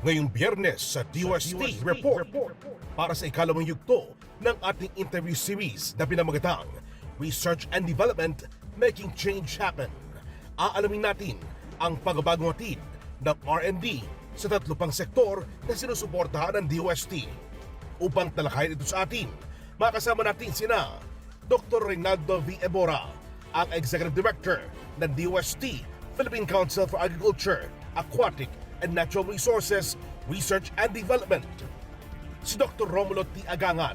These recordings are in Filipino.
Ngayong Biyernes sa DOST Report para sa ikalawang yugto ng ating interview series na pinamagatang Research and Development Making Change Happen. Aalamin natin ang pagbabagong hatid ng R&D sa tatlo pang sektor na sinusuportahan ng DOST. Upang talakayin ito sa atin, makasama natin sina Dr. Reynaldo V. Ebora, ang Executive Director ng DOST, Philippine Council for Agriculture, Aquatic and Natural Resources, Research and Development. Si Dr. Romulo T. Agangan,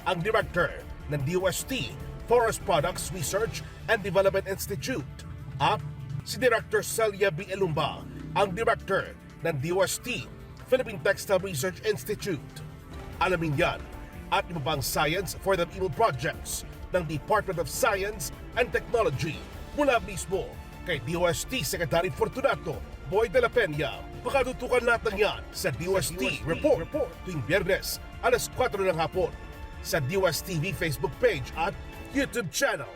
ang Director ng DOST, Forest Products Research and Development Institute. At si Director Celia B. Elumba, ang Director ng DOST, Philippine Textile Research Institute. Alamin yan at iba pang Science for the People projects ng Department of Science and Technology mula mismo kay DOST Secretary Fortunato Boy de la Peña. Pakatutukan natin yan sa DOST Report tuwing Biyernes alas 4 ng hapon sa DOST TV Facebook page at YouTube channel.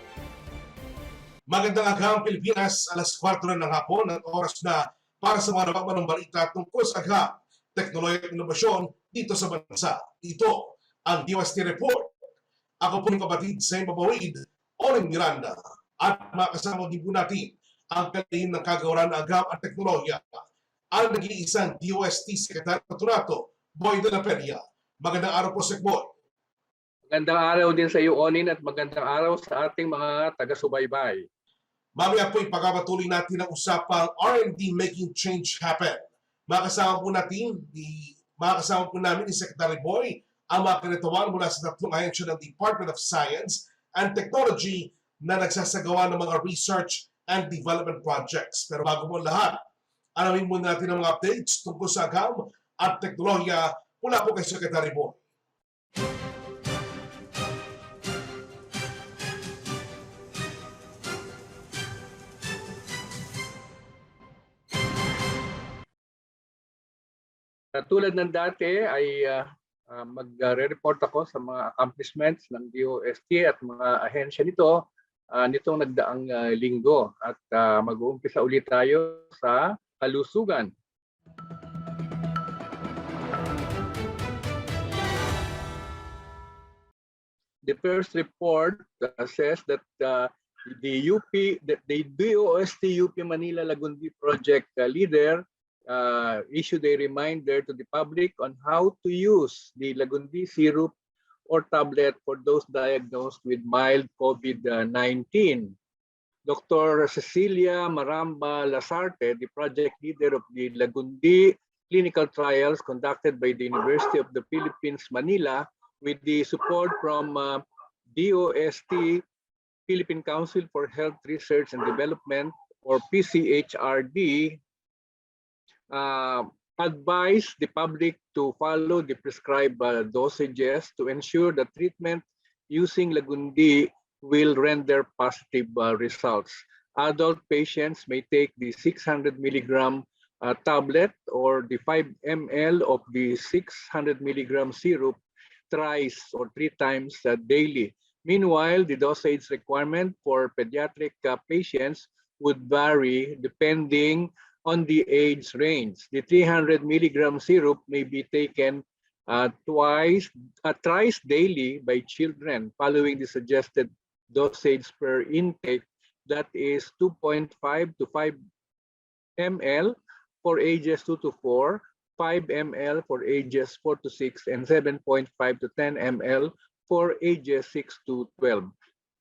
Magandang agaang Pilipinas, alas 4 ng hapon at oras na para sa mga nababanong balita tungkol sa agham, teknolohiya at inovasyon dito sa bansa. Ito ang DOST Report. Ako po ng kapatid sa Mabawid, Oling Miranda, at makasama din po natin ang kalihim ng kagawaran ng agham at teknolohiya, ang nag-iisang DOST Secretary Fortunato Boy de la Peña. Magandang araw po, Sec Boy. Magandang araw din sa iyo, Onin, at magandang araw sa ating mga taga-subaybay. Mamaya po ipagpatuloy natin ang usapang R&D Making Change Happen. Makasama po namin ni Secretary Boy ang mga kanitawan mula sa tatlong ahensya ng Department of Science and Technology na nagsasagawa ng mga research and development projects. Pero bago mo lahat, alamin muna natin ang mga updates tungkol sa agham at teknolohiya mula po kay Secretary Boy. Tulad ng dati ay magre-report ako sa mga accomplishments ng DOST at mga ahensya nito nitong nagdaang linggo. At mag-uumpisa ulit tayo sa kalusugan. The first report says that the DOST UP Manila Lagundi project leader issued a reminder to the public on how to use the Lagundi syrup or tablet for those diagnosed with mild COVID-19. Dr. Cecilia Maramba Lasarte, the project leader of the Lagundi clinical trials conducted by the University of the Philippines, Manila, with the support from DOST, Philippine Council for Health Research and Development, or PCHRD, advise the public to follow the prescribed dosages to ensure that treatment using Lagundi will render positive results. Adult patients may take the 600 milligram tablet or the 5 ml of the 600 milligram syrup thrice or 3 times daily. Meanwhile, the dosage requirement for pediatric patients would vary depending on the age range. The 300 milligram syrup may be taken thrice daily by children following the suggested dosage per intake, that is 2.5 to 5 ml for ages 2 to 4, 5 ml for ages 4 to 6, and 7.5 to 10 ml for ages 6 to 12.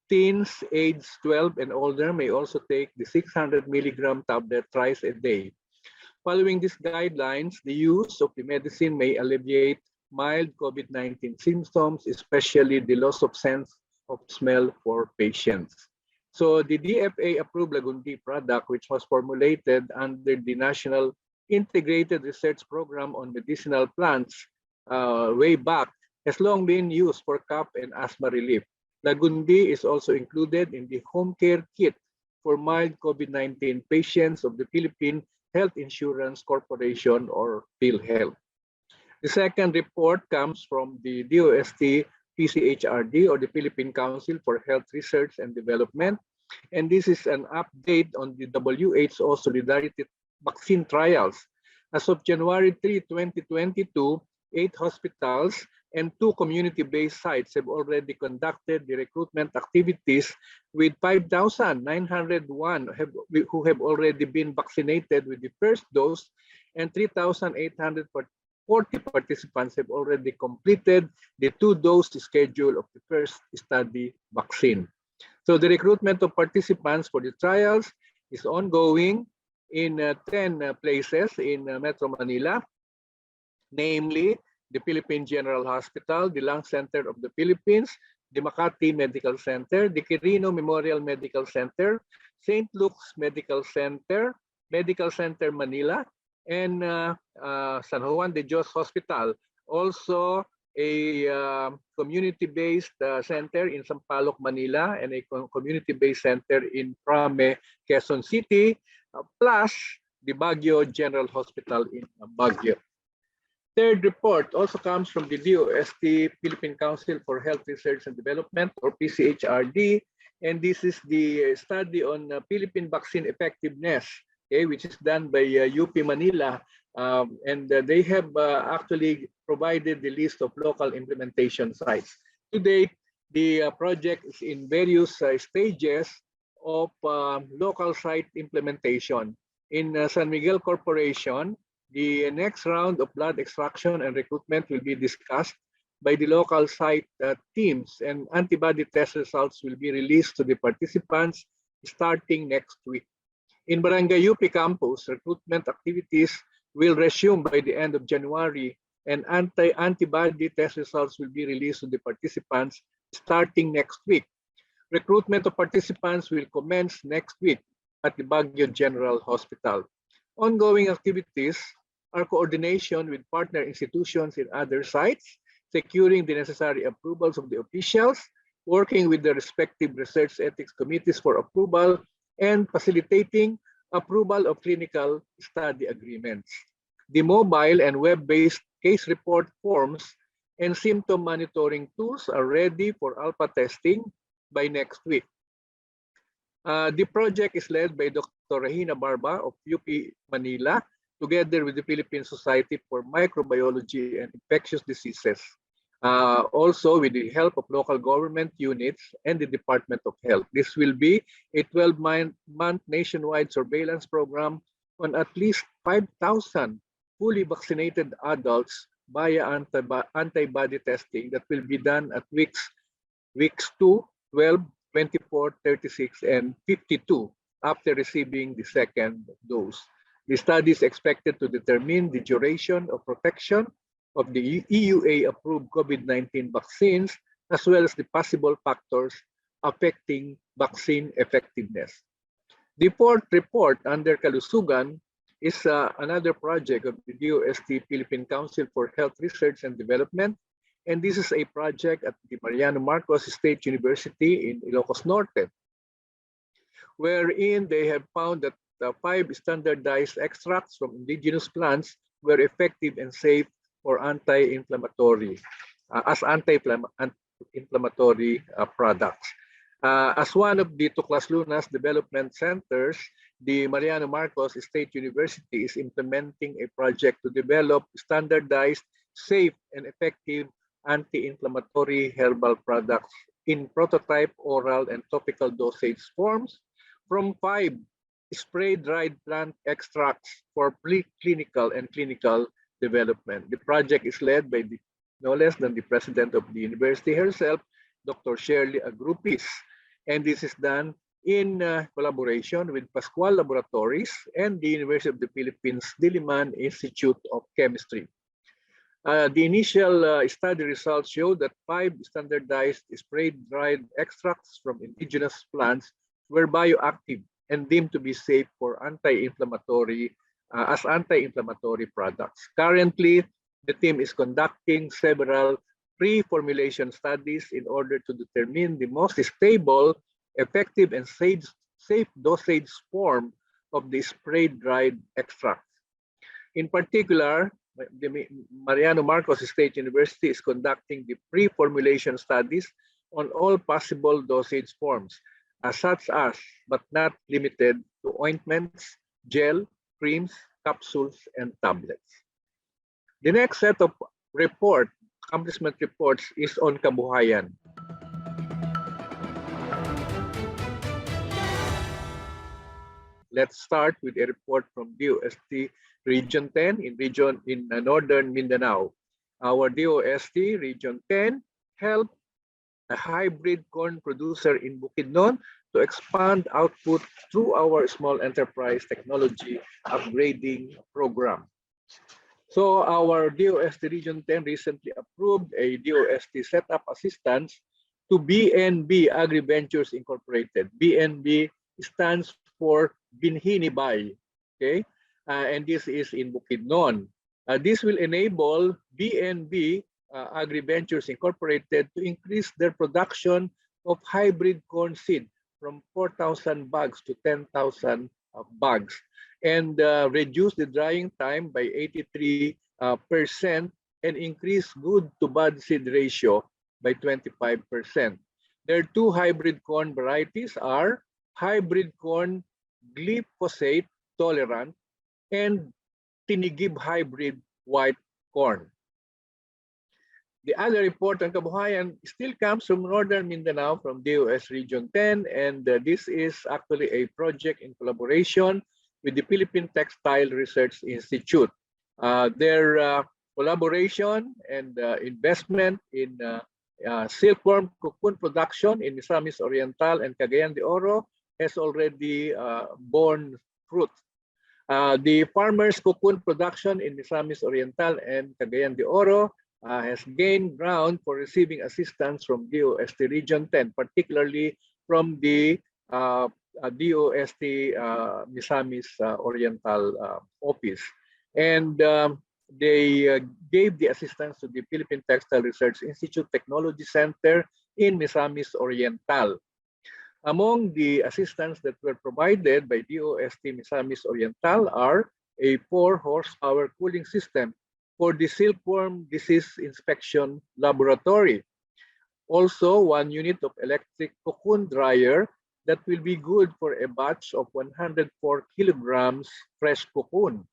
Teens aged 12 and older may also take the 600 milligram tablet thrice a day. Following these guidelines, the use of the medicine may alleviate mild COVID-19 symptoms, especially the loss of sense of smell for patients. So the DFA-approved Lagundi product, which was formulated under the National Integrated Research Program on Medicinal Plants way back, has long been used for cough and asthma relief. Lagundi is also included in the home care kit for mild COVID-19 patients of the Philippine Health Insurance Corporation, or PhilHealth. The second report comes from the DOST PCHRD, or the Philippine Council for Health Research and Development. And this is an update on the WHO Solidarity vaccine trials. As of January 3, 2022, 8 hospitals and 2 community-based sites have already conducted the recruitment activities, with 5,901 who have already been vaccinated with the first dose, and 3,840 participants have already completed the 2-dose schedule of the first study vaccine. So the recruitment of participants for the trials is ongoing in 10 places in Metro Manila, namely the Philippine General Hospital, the Lung Center of the Philippines, the Makati Medical Center, the Quirino Memorial Medical Center, St. Luke's Medical Center, Medical Center Manila, and San Juan de Dios Hospital. Also a community-based center in Sampaloc, Manila, and a community-based center in Prame, Quezon City, plus the Baguio General Hospital in Baguio. Third report also comes from the DOST, Philippine Council for Health Research and Development, or PCHRD, and this is the study on Philippine vaccine effectiveness, okay, which is done by UP Manila, and they have actually provided the list of local implementation sites. To date, the project is in various stages of local site implementation. In San Miguel Corporation, the next round of blood extraction and recruitment will be discussed by the local site teams, and antibody test results will be released to the participants starting next week. In Barangay UP campus, recruitment activities will resume by the end of January, and antibody test results will be released to the participants starting next week. Recruitment of participants will commence next week at the Baguio General Hospital. Ongoing activities are coordination with partner institutions in other sites, securing the necessary approvals of the officials, working with the respective research ethics committees for approval, and facilitating approval of clinical study agreements. The mobile and web-based case report forms and symptom monitoring tools are ready for alpha testing by next week. The project is led by Dr. Regina Barba of UP Manila, together with the Philippine Society for Microbiology and Infectious Diseases, also with the help of local government units and the Department of Health. This will be a 12-month nationwide surveillance program on at least 5,000 fully vaccinated adults via antibody testing that will be done at weeks 2, 12, 24, 36, and 52 after receiving the second dose. The study is expected to determine the duration of protection of the EUA-approved COVID-19 vaccines, as well as the possible factors affecting vaccine effectiveness. The fourth report under Kalusugan is another project of the DOST Philippine Council for Health Research and Development, and this is a project at the Mariano Marcos State University in Ilocos Norte, wherein they have found that 5 standardized extracts from indigenous plants were effective and safe for anti-inflammatory products. As one of the Tuklas Lunas development centers, the Mariano Marcos State University is implementing a project to develop standardized, safe, and effective anti-inflammatory herbal products in prototype oral and topical dosage forms from 5 spray-dried plant extracts for preclinical and clinical development. The project is led by no less than the president of the university herself, Dr. Shirley Agrupis, and this is done in collaboration with Pascual Laboratories and the University of the Philippines Diliman Institute of Chemistry. The initial study results show that 5 standardized spray-dried extracts from indigenous plants were bioactive and deemed to be safe for anti-inflammatory products. Currently, the team is conducting several pre-formulation studies in order to determine the most stable, effective, and safe dosage form of the spray-dried extract. In particular, the Mariano Marcos State University is conducting the pre-formulation studies on all possible dosage forms, such as, but not limited to, ointments, gel, creams, capsules, and tablets. The next set of accomplishment reports is on kabuhayan. Let's start with a report from DOST Region 10 in Northern Mindanao. Our DOST Region 10 helped a hybrid corn producer in Bukidnon to expand output through our small enterprise technology upgrading program. So our DOST Region 10 recently approved a DOST setup assistance to BNB Agri-Ventures Incorporated. BNB stands for Binhinibay, okay? And this is in Bukidnon. This will enable BNB Agri-Ventures Incorporated to increase their production of hybrid corn seed from 4,000 bags to 10,000 bags, and reduce the drying time by 83% and increase good to bad seed ratio by 25%. Their two hybrid corn varieties are hybrid corn glyphosate tolerant and tinigib hybrid white corn. The other report on kabuhayan still comes from Northern Mindanao, from DOS Region 10, and this is actually a project in collaboration with the Philippine Textile Research Institute. Their collaboration and investment in silkworm cocoon production in Misamis Oriental and Cagayan de Oro has already borne fruit. The farmers' cocoon production in Misamis Oriental and Cagayan de Oro has gained ground for receiving assistance from DOST Region 10, particularly from the DOST Misamis Oriental office. And they gave the assistance to the Philippine Textile Research Institute Technology Center in Misamis Oriental. Among the assistance that were provided by DOST Misamis Oriental are a 4-horsepower cooling system for the silkworm disease inspection laboratory. Also, 1 unit of electric cocoon dryer that will be good for a batch of 104 kilograms fresh cocoon.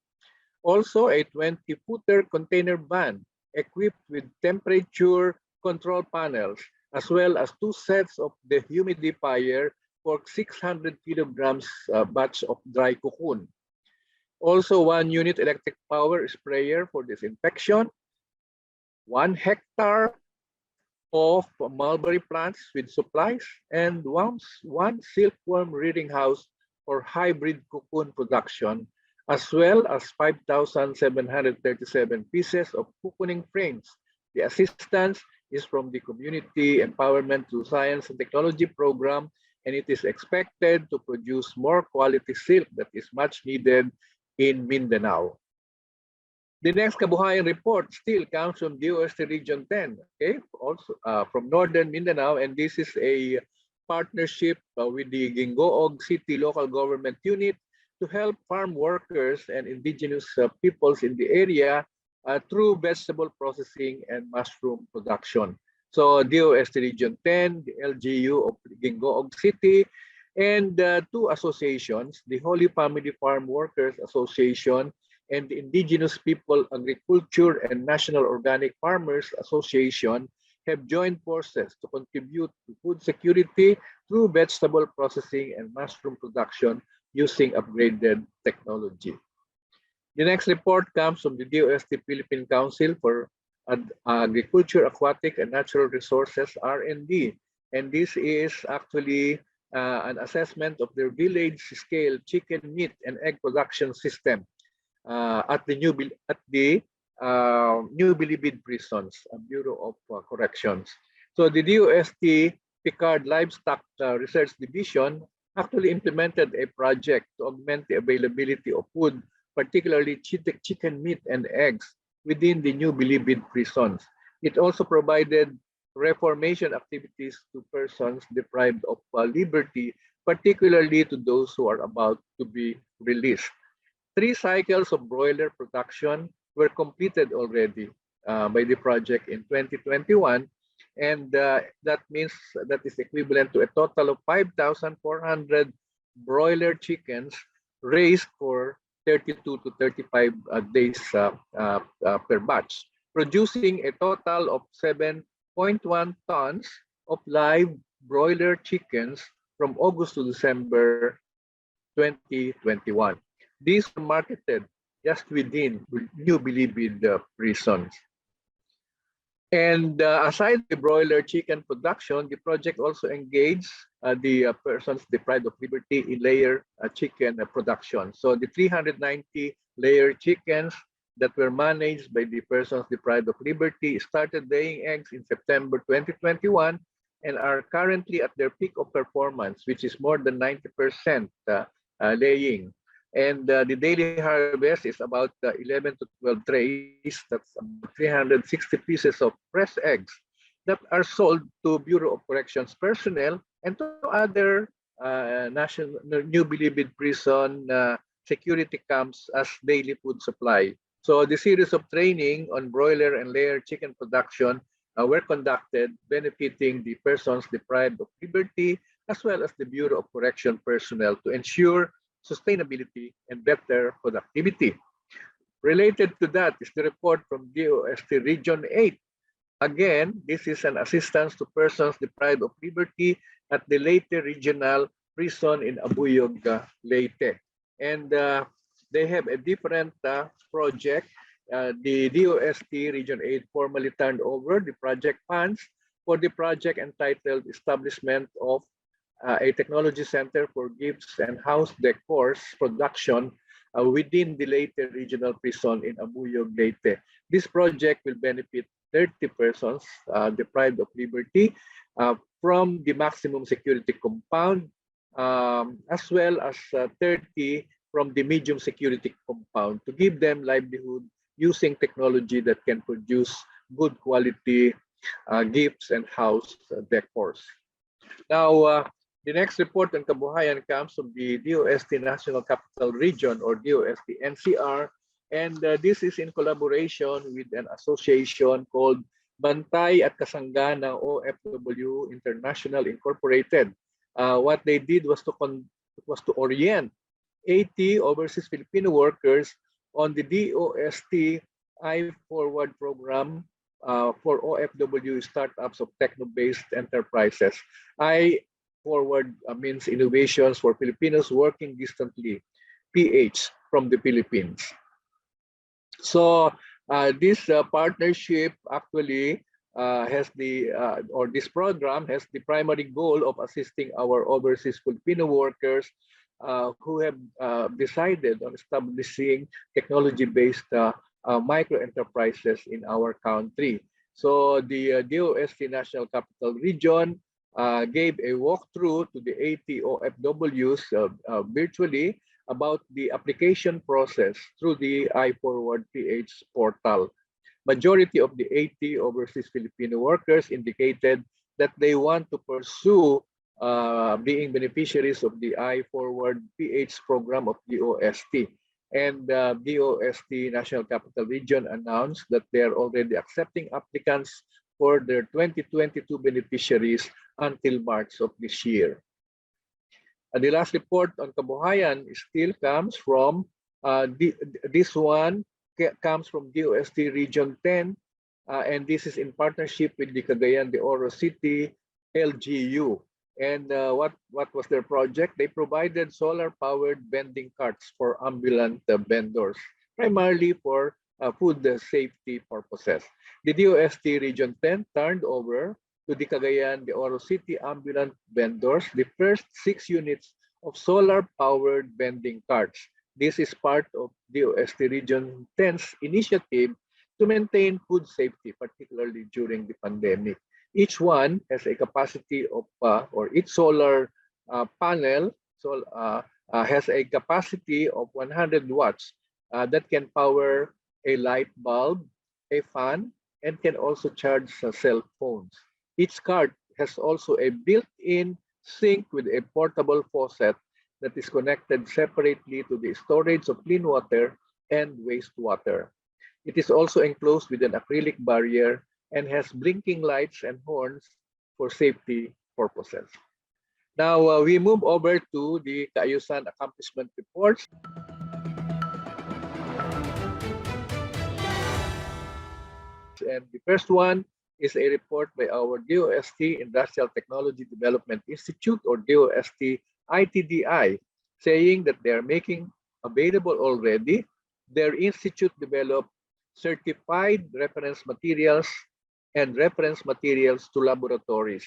Also, a 20-footer container van equipped with temperature control panels, as well as 2 sets of the humidifier for 600 kilograms batch of dry cocoon. Also, 1 unit electric power sprayer for disinfection, 1 hectare of mulberry plants with supplies, and one silkworm rearing house for hybrid cocoon production, as well as 5,737 pieces of cocooning frames. The assistance is from the Community Empowerment through Science and Technology program, and it is expected to produce more quality silk that is much needed in Mindanao. The next kabuhayan report still comes from DOST Region 10, okay, also from Northern Mindanao, and this is a partnership with the Gingoog City Local Government Unit to help farm workers and indigenous peoples in the area through vegetable processing and mushroom production. So DOST Region 10, the LGU of Gingoog City, and 2 associations, the Holy Family Farm Workers Association and the Indigenous People Agriculture and National Organic Farmers Association, have joined forces to contribute to food security through vegetable processing and mushroom production using upgraded technology. The next report comes from the DOST Philippine Council for Agriculture, Aquatic, and Natural Resources, R&D. And this is actually an assessment of their village-scale chicken meat and egg production system at the New Bilibid prisons, Bureau of Corrections. So the DOST Picard Livestock Research Division actually implemented a project to augment the availability of food, particularly chicken meat and eggs, within the New Bilibid prisons. It also provided reformation activities to persons deprived of liberty, particularly to those who are about to be released. 3 cycles of broiler production were completed already by the project in 2021, and that means that is equivalent to a total of 5,400 broiler chickens raised for 32 to 35 days per batch, producing a total of 7.1 tons of live broiler chickens from August to December 2021. These were marketed just within New Bilibid prisons. And aside the broiler chicken production, the project also engaged the persons deprived of liberty in layer chicken production. So the 390 layer chickens that were managed by the persons deprived of liberty started laying eggs in September 2021 and are currently at their peak of performance, which is more than 90% laying. And the daily harvest is about 11 to 12 trays. That's about 360 pieces of fresh eggs that are sold to Bureau of Corrections personnel and to other national New Bilibid prison security camps as daily food supply. So the series of training on broiler and layer chicken production were conducted, benefiting the persons deprived of liberty as well as the Bureau of Correction personnel to ensure sustainability and better productivity. Related to that is the report from DOST Region 8. Again, this is an assistance to persons deprived of liberty at the Leyte Regional Prison in Abuyog, Leyte. And they have a different project. The DOST Region 8 formally turned over the project funds for the project entitled Establishment of a technology center for gifts and house decors production within the Leyte Regional Prison in Abuyog, Leyte. This project will benefit 30 persons deprived of liberty from the maximum security compound, as well as 30 from the medium security compound to give them livelihood using technology that can produce good quality gifts and house decors. Now, the next report on kabuhayan comes from the DOST National Capital Region or DOST NCR, and this is in collaboration with an association called Bantay at Kasangga ng OFW International Incorporated. What they did was to orient 80 overseas Filipino workers on the DOST I-Forward program for OFW startups of techno-based enterprises. I-Forward means innovations for Filipinos working distantly, PH, from the Philippines. So this partnership actually has the, or this program has the primary goal of assisting our overseas Filipino workers who have decided on establishing technology-based micro enterprises in our country. So the DOST National Capital Region gave a walkthrough to the 80 OFWs virtually about the application process through the iForward PH portal. Majority of the 80 overseas Filipino workers indicated that they want to pursue being beneficiaries of the iForward PH program of DOST. And DOST National Capital Region announced that they are already accepting applicants for their 2022 beneficiaries until March of this year. And the last report on kabuhayan still comes from, this one comes from DOST Region 10, and this is in partnership with the Cagayan de Oro City LGU. And what was their project? They provided solar-powered vending carts for ambulant vendors, primarily for food safety purposes. The DOST Region 10 turned over to the Cagayan de Oro City ambulant vendors the first 6 units of solar-powered vending carts. This is part of DOST Region 10's initiative to maintain food safety, particularly during the pandemic. Each one has a capacity of, or each solar panel has a capacity of 100 watts that can power a light bulb, a fan, and can also charge cell phones. Each cart has also a built-in sink with a portable faucet that is connected separately to the storage of clean water and wastewater. It is also enclosed with an acrylic barrier and has blinking lights and horns for safety purposes. Now we move over to the Kaayusan accomplishment reports. And the first one is a report by our DOST Industrial Technology Development Institute, or DOST ITDI, saying that they are making available already their institute developed certified reference materials and reference materials to laboratories.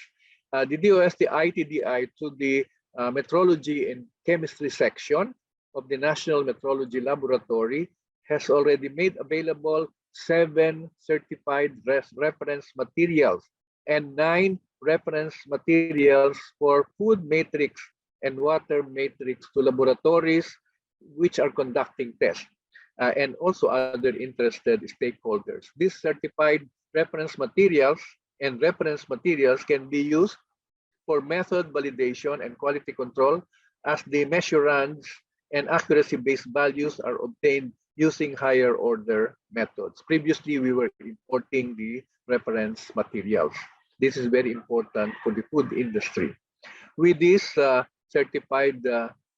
The DOST ITDI, to the Metrology and Chemistry section of the National Metrology Laboratory, has already made available 7 certified reference materials and 9 reference materials for food matrix and water matrix to laboratories which are conducting tests, and also other interested stakeholders. These certified reference materials and reference materials can be used for method validation and quality control, as the measurements and accuracy-based values are obtained using higher order methods. Previously, we were importing the reference materials. This is very important for the food industry. With these certified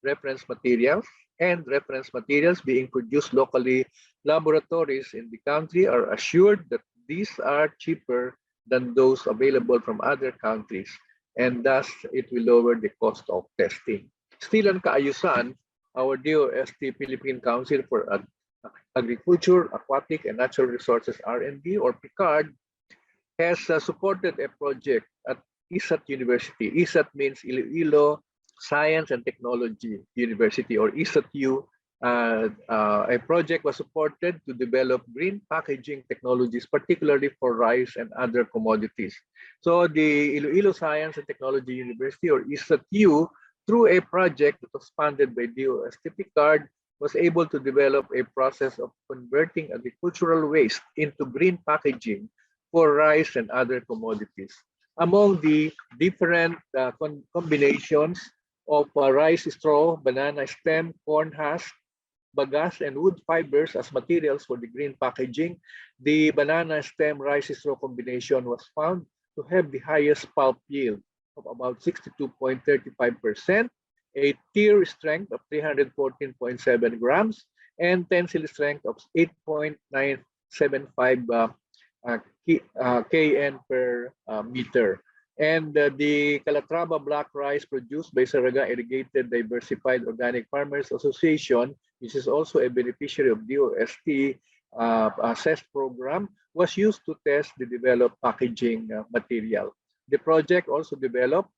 reference materials and reference materials being produced locally, laboratories in the country are assured that these are cheaper than those available from other countries, and thus it will lower the cost of testing. Still on kaayusan, our DOST Philippine Council for Agriculture, Aquatic and Natural Resources R&D, or PICARD, has supported a project at ISAT University. ISAT means Iloilo Science and Technology University, or ISATU. A project was supported to develop green packaging technologies, particularly for rice and other commodities. So the Iloilo Science and Technology University, or ISATU, through a project that was funded by DOST PICARD, was able to develop a process of converting agricultural waste into green packaging for rice and other commodities. Among the different combinations of rice straw, banana stem, corn husk, bagasse, and wood fibers as materials for the green packaging, the banana stem rice straw combination was found to have the highest pulp yield of about 62.35%, a tear strength of 314.7 grams, and tensile strength of 8.975 kN per meter. And the Calatrava black rice produced by Saraga Irrigated Diversified Organic Farmers Association, which is also a beneficiary of DOST CEST program, was used to test the developed packaging material. The project also developed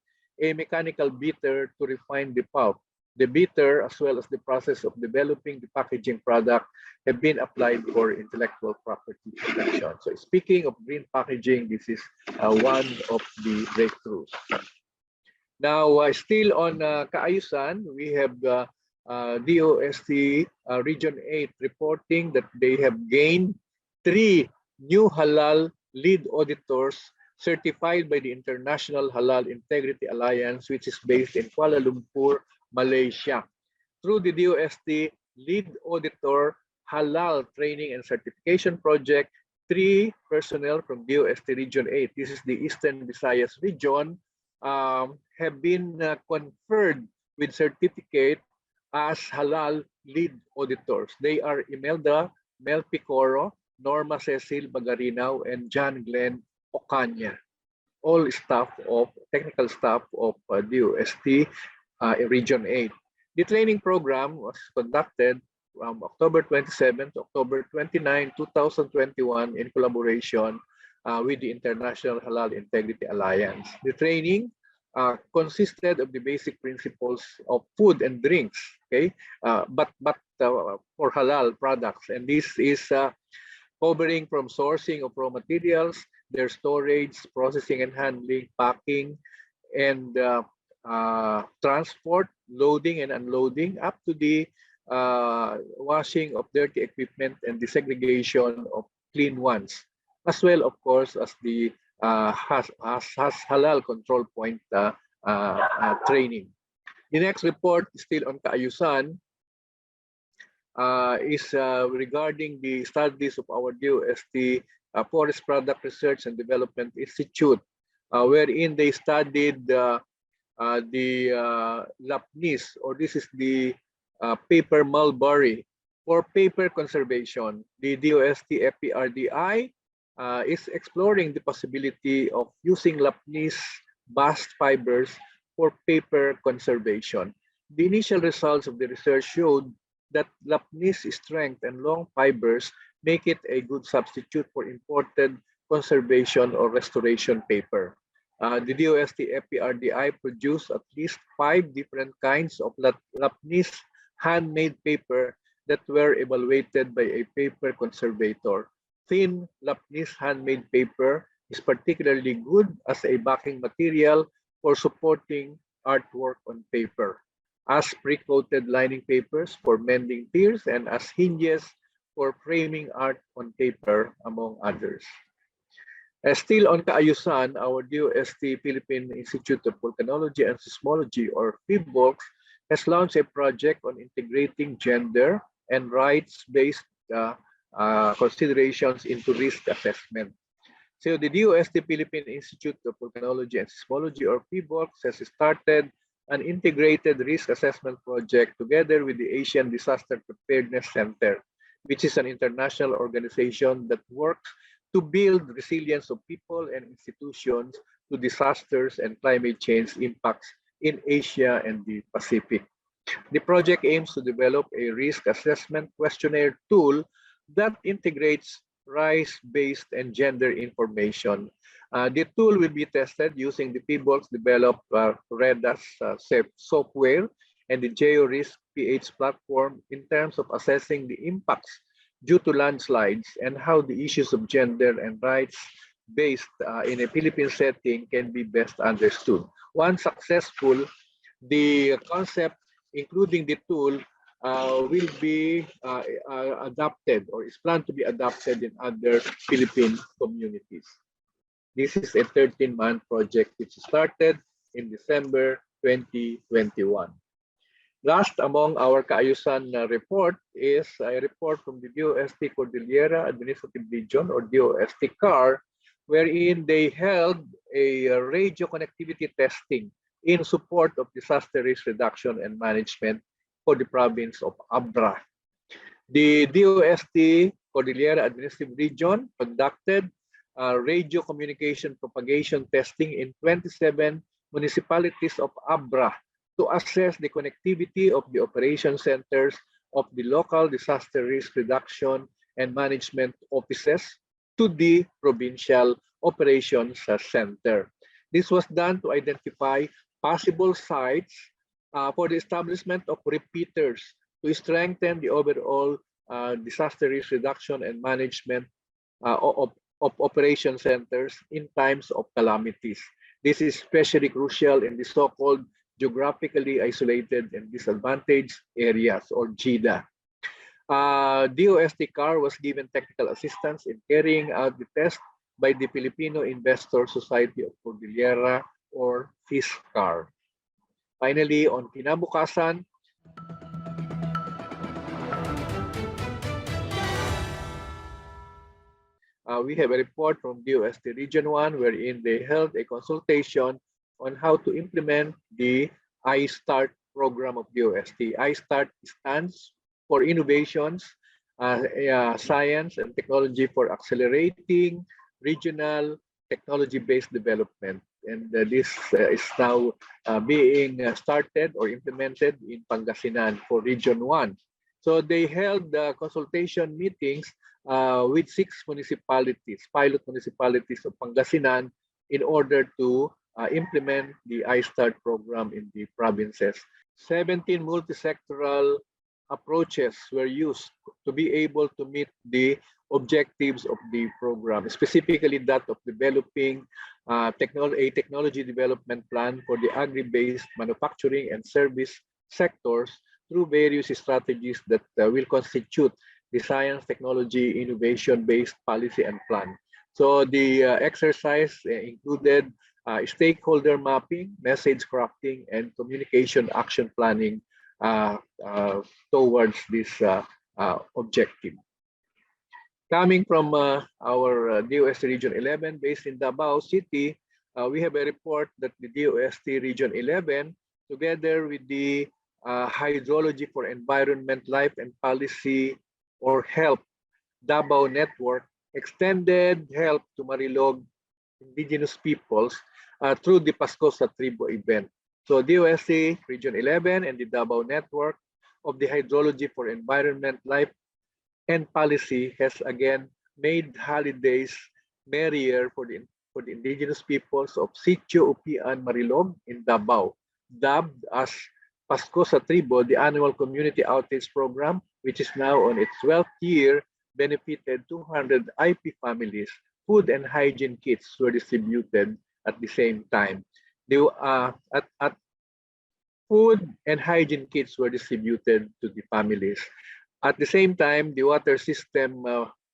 a mechanical beater to refine the pulp. The beater, as well as the process of developing the packaging product, have been applied for intellectual property protection. So speaking of green packaging, this is one of the breakthroughs. Now, still on kaayusan, we have DOST Region 8 reporting that they have gained 3 new halal lead auditors certified by the International Halal Integrity Alliance, which is based in Kuala Lumpur, Malaysia. Through the DOST Lead Auditor Halal Training and Certification Project, 3 personnel from DOST Region 8, this is the Eastern Visayas region, have been conferred with certificate as Halal Lead Auditors. They are Imelda Mel Picoro, Norma Cecil Bagarinaw, and John Glenn Ocanya, all staff of technical staff of DOST Region 8. The training program was conducted from October 27 to October 29, 2021 in collaboration with the International Halal Integrity Alliance. The training consisted of the basic principles of food and drinks, okay, but for halal products, and this is covering from sourcing of raw materials, their storage, processing and handling, packing, and transport, loading and unloading, up to the washing of dirty equipment and the segregation of clean ones, as well, of course, as the halal control point training. The next report is still on kaayusan, is regarding the studies of our DOST Forest Product Research and Development Institute, wherein they studied the lapnis, or this is the paper mulberry, for paper conservation. The DOST FPRDI is exploring the possibility of using Lapnis bast fibers for paper conservation. The initial results of the research showed that Lapnis strength and long fibers make it a good substitute for imported conservation or restoration paper. The DOST FPRDI produced at least 5 different kinds of Lapnis handmade paper that were evaluated by a paper conservator. Thin Lapnis handmade paper is particularly good as a backing material for supporting artwork on paper, as pre-coated lining papers for mending tears, and as hinges for framing art on paper, among others. Still on kaayusan, our DOST Philippine Institute of Volcanology and Seismology, or PHIVOLCS, has launched a project on integrating gender and rights-based considerations into risk assessment. So the DOST Philippine Institute of Volcanology and Seismology, or PHIVOLCS, has started an integrated risk assessment project together with the Asian Disaster Preparedness Center, which is an international organization that works to build resilience of people and institutions to disasters and climate change impacts in Asia and the Pacific. The project aims to develop a risk assessment questionnaire tool that integrates race-based and gender information. The tool will be tested using the PHIVOLCS developed REDAS software and the GeoRisk PH platform in terms of assessing the impacts due to landslides and how the issues of gender and rights based in a Philippine setting can be best understood. Once successful, the concept, including the tool, will be adopted or is planned to be adopted in other Philippine communities. This is a 13-month project which started in December 2021. Last among our kaayusan report is a report from the DOST Cordillera Administrative Region, or DOST CAR, wherein they held a radio connectivity testing in support of disaster risk reduction and management for the province of Abra. The DOST Cordillera Administrative Region conducted radio communication propagation testing in 27 municipalities of Abra to assess the connectivity of the operation centers of the local disaster risk reduction and management offices to the provincial operations center. This was done to identify possible sites for the establishment of repeaters to strengthen the overall disaster risk reduction and management of operation centers in times of calamities. This is especially crucial in the so-called geographically isolated and disadvantaged areas, or GIDA. DOST CAR was given technical assistance in carrying out the test by the Filipino Investor Society of Cordillera, or FISCAR. Finally, on kinabukasan, we have a report from DOST Region 1 wherein they held a consultation on how to implement the iStart program of DOST. iStart stands for Innovations, Science and Technology for Accelerating Regional Technology-Based Development. And this is now being started or implemented in Pangasinan for Region 1. So they held consultation meetings with 6 municipalities, pilot municipalities of Pangasinan, in order to implement the iStart program in the provinces. 17 multi-sectoral approaches were used to be able to meet the objectives of the program, specifically that of developing a technology development plan for the agri-based manufacturing and service sectors through various strategies that will constitute the science, technology, innovation-based policy and plan. So the exercise included stakeholder mapping, message crafting, and communication action planning towards this objective. Coming from our DOST Region 11 based in Davao City, we have a report that the DOST Region 11, together with the Hydrology for Environment, Life and Policy, or HELP Davao Network, extended help to Marilog indigenous peoples through the Pasko sa Tribo event. So DOST Region 11 and the Davao Network of the Hydrology for Environment, Life, and Policy has again made holidays merrier for the indigenous peoples of Sitio Upian Marilog in Davao, dubbed as Pasko sa Tribo, the annual community outreach program, which is now on its 12th year, benefited 200 IP families. Food and hygiene kits were distributed at the same time. Food and hygiene kits were distributed to the families. At the same time, the water system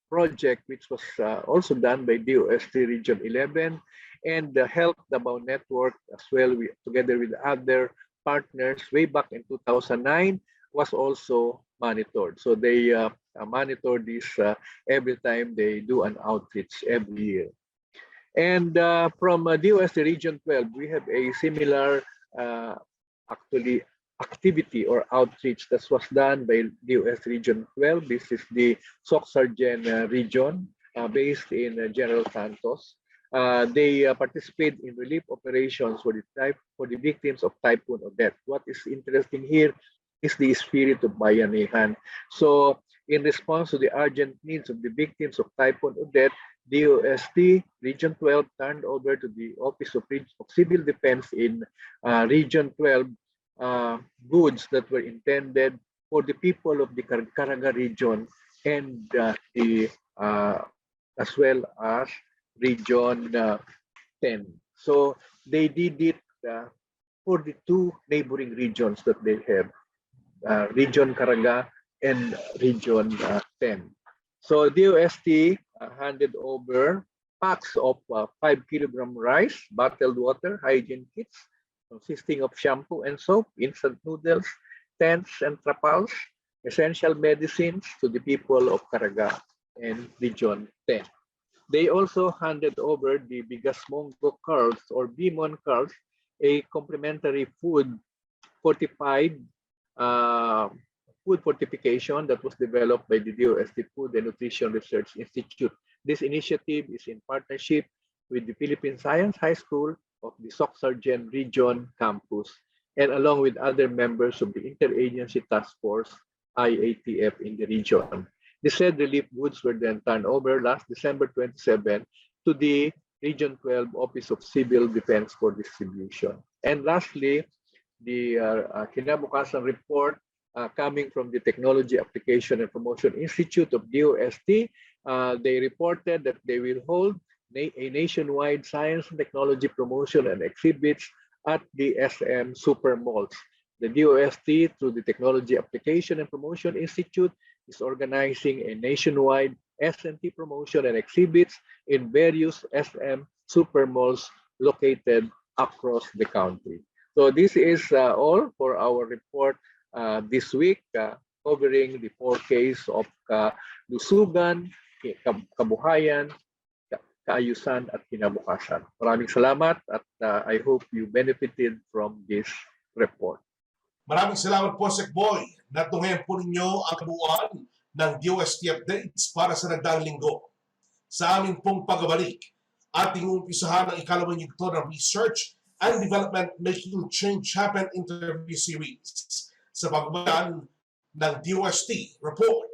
project, which was also done by DOST Region 11 and the Health Davao Network as well, together with other partners way back in 2009, was also monitored. So they monitor this every time they do an outreach every year. And from DOST Region 12, we have a similar activity or outreach that was done by DOST Region 12. This is the Soc-Sargen region based in General Santos. They participate in relief operations for the victims of Typhoon Odette. What is interesting here is the spirit of bayanihan. So in response to the urgent needs of the victims of Typhoon Odette, DOST Region 12 turned over to the Office of Civil Defense in Region 12 goods that were intended for the people of the Caraga region and as well as Region 10. So they did it for the two neighboring regions that they have, Region Caraga and Region 10. So DOST handed over packs of 5-kilogram rice, bottled water, hygiene kits consisting of shampoo and soap, instant noodles, tents and trapals, essential medicines to the people of Caraga and Region 10. They also handed over the Bigasmongo curls or Bimon curls, a complementary food fortification that was developed by the DOST Food and Nutrition Research Institute. This initiative is in partnership with the Philippine Science High School of the Soc-Sargen Region Campus and along with other members of the Interagency Task Force IATF in the region. The said relief goods were then turned over last December 27 to the Region 12 Office of Civil Defense for distribution. And lastly, the kinabukasan report coming from the Technology Application and Promotion Institute of DOST. They reported that they will hold a nationwide science and technology promotion and exhibits at the SM Super Malls. The DOST, through the Technology Application and Promotion Institute, is organizing a nationwide S&T promotion and exhibits in various SM Super Malls located across the country. So this is all for our report this week, covering the 4 cases of lusugan, kabuhayan, kaayusan at kinabukasan. Maraming salamat at I hope you benefited from this report. Maraming salamat po, Sec Boy. Natunghayan po ninyo ang kabuuan ng DOST updates para sa nagdaang linggo. Sa aming pong pagbabalik, ating umpisahan ang ikalawang yugto ng Research and Development Making Change Happen interview series sa pagbabago ng DOST report.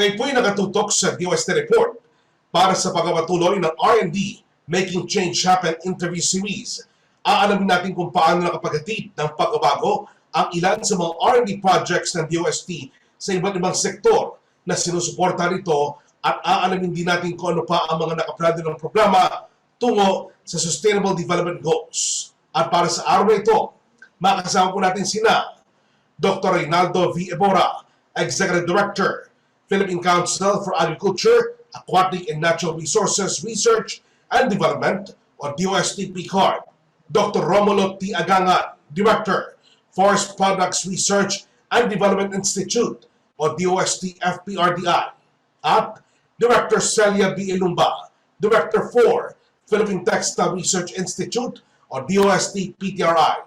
Kayo po'y nakatutok sa DOST Report para sa pagpapatuloy ng R&D Making Change Happen interview series. Aalamin natin kung paano nakapaghatid ng pagbabago ang ilan sa mga R&D projects ng DOST sa iba't ibang sektor na sinusuportahan nito at aalamin din natin kung ano pa ang mga nakaplano ng programa tungo sa Sustainable Development Goals. At para sa araw na ito, makasama po natin sina Dr. Reynaldo V. Ebora, Executive Director, Philippine Council for Agriculture, Aquatic and Natural Resources Research and Development o DOST PCARD, Dr. Romulo T. Agangan, Director, Forest Products Research and Development Institute o DOST FPRDI, at Director Celia B. Ilumba, Director for Philippine Textile Research Institute o DOST PTRI.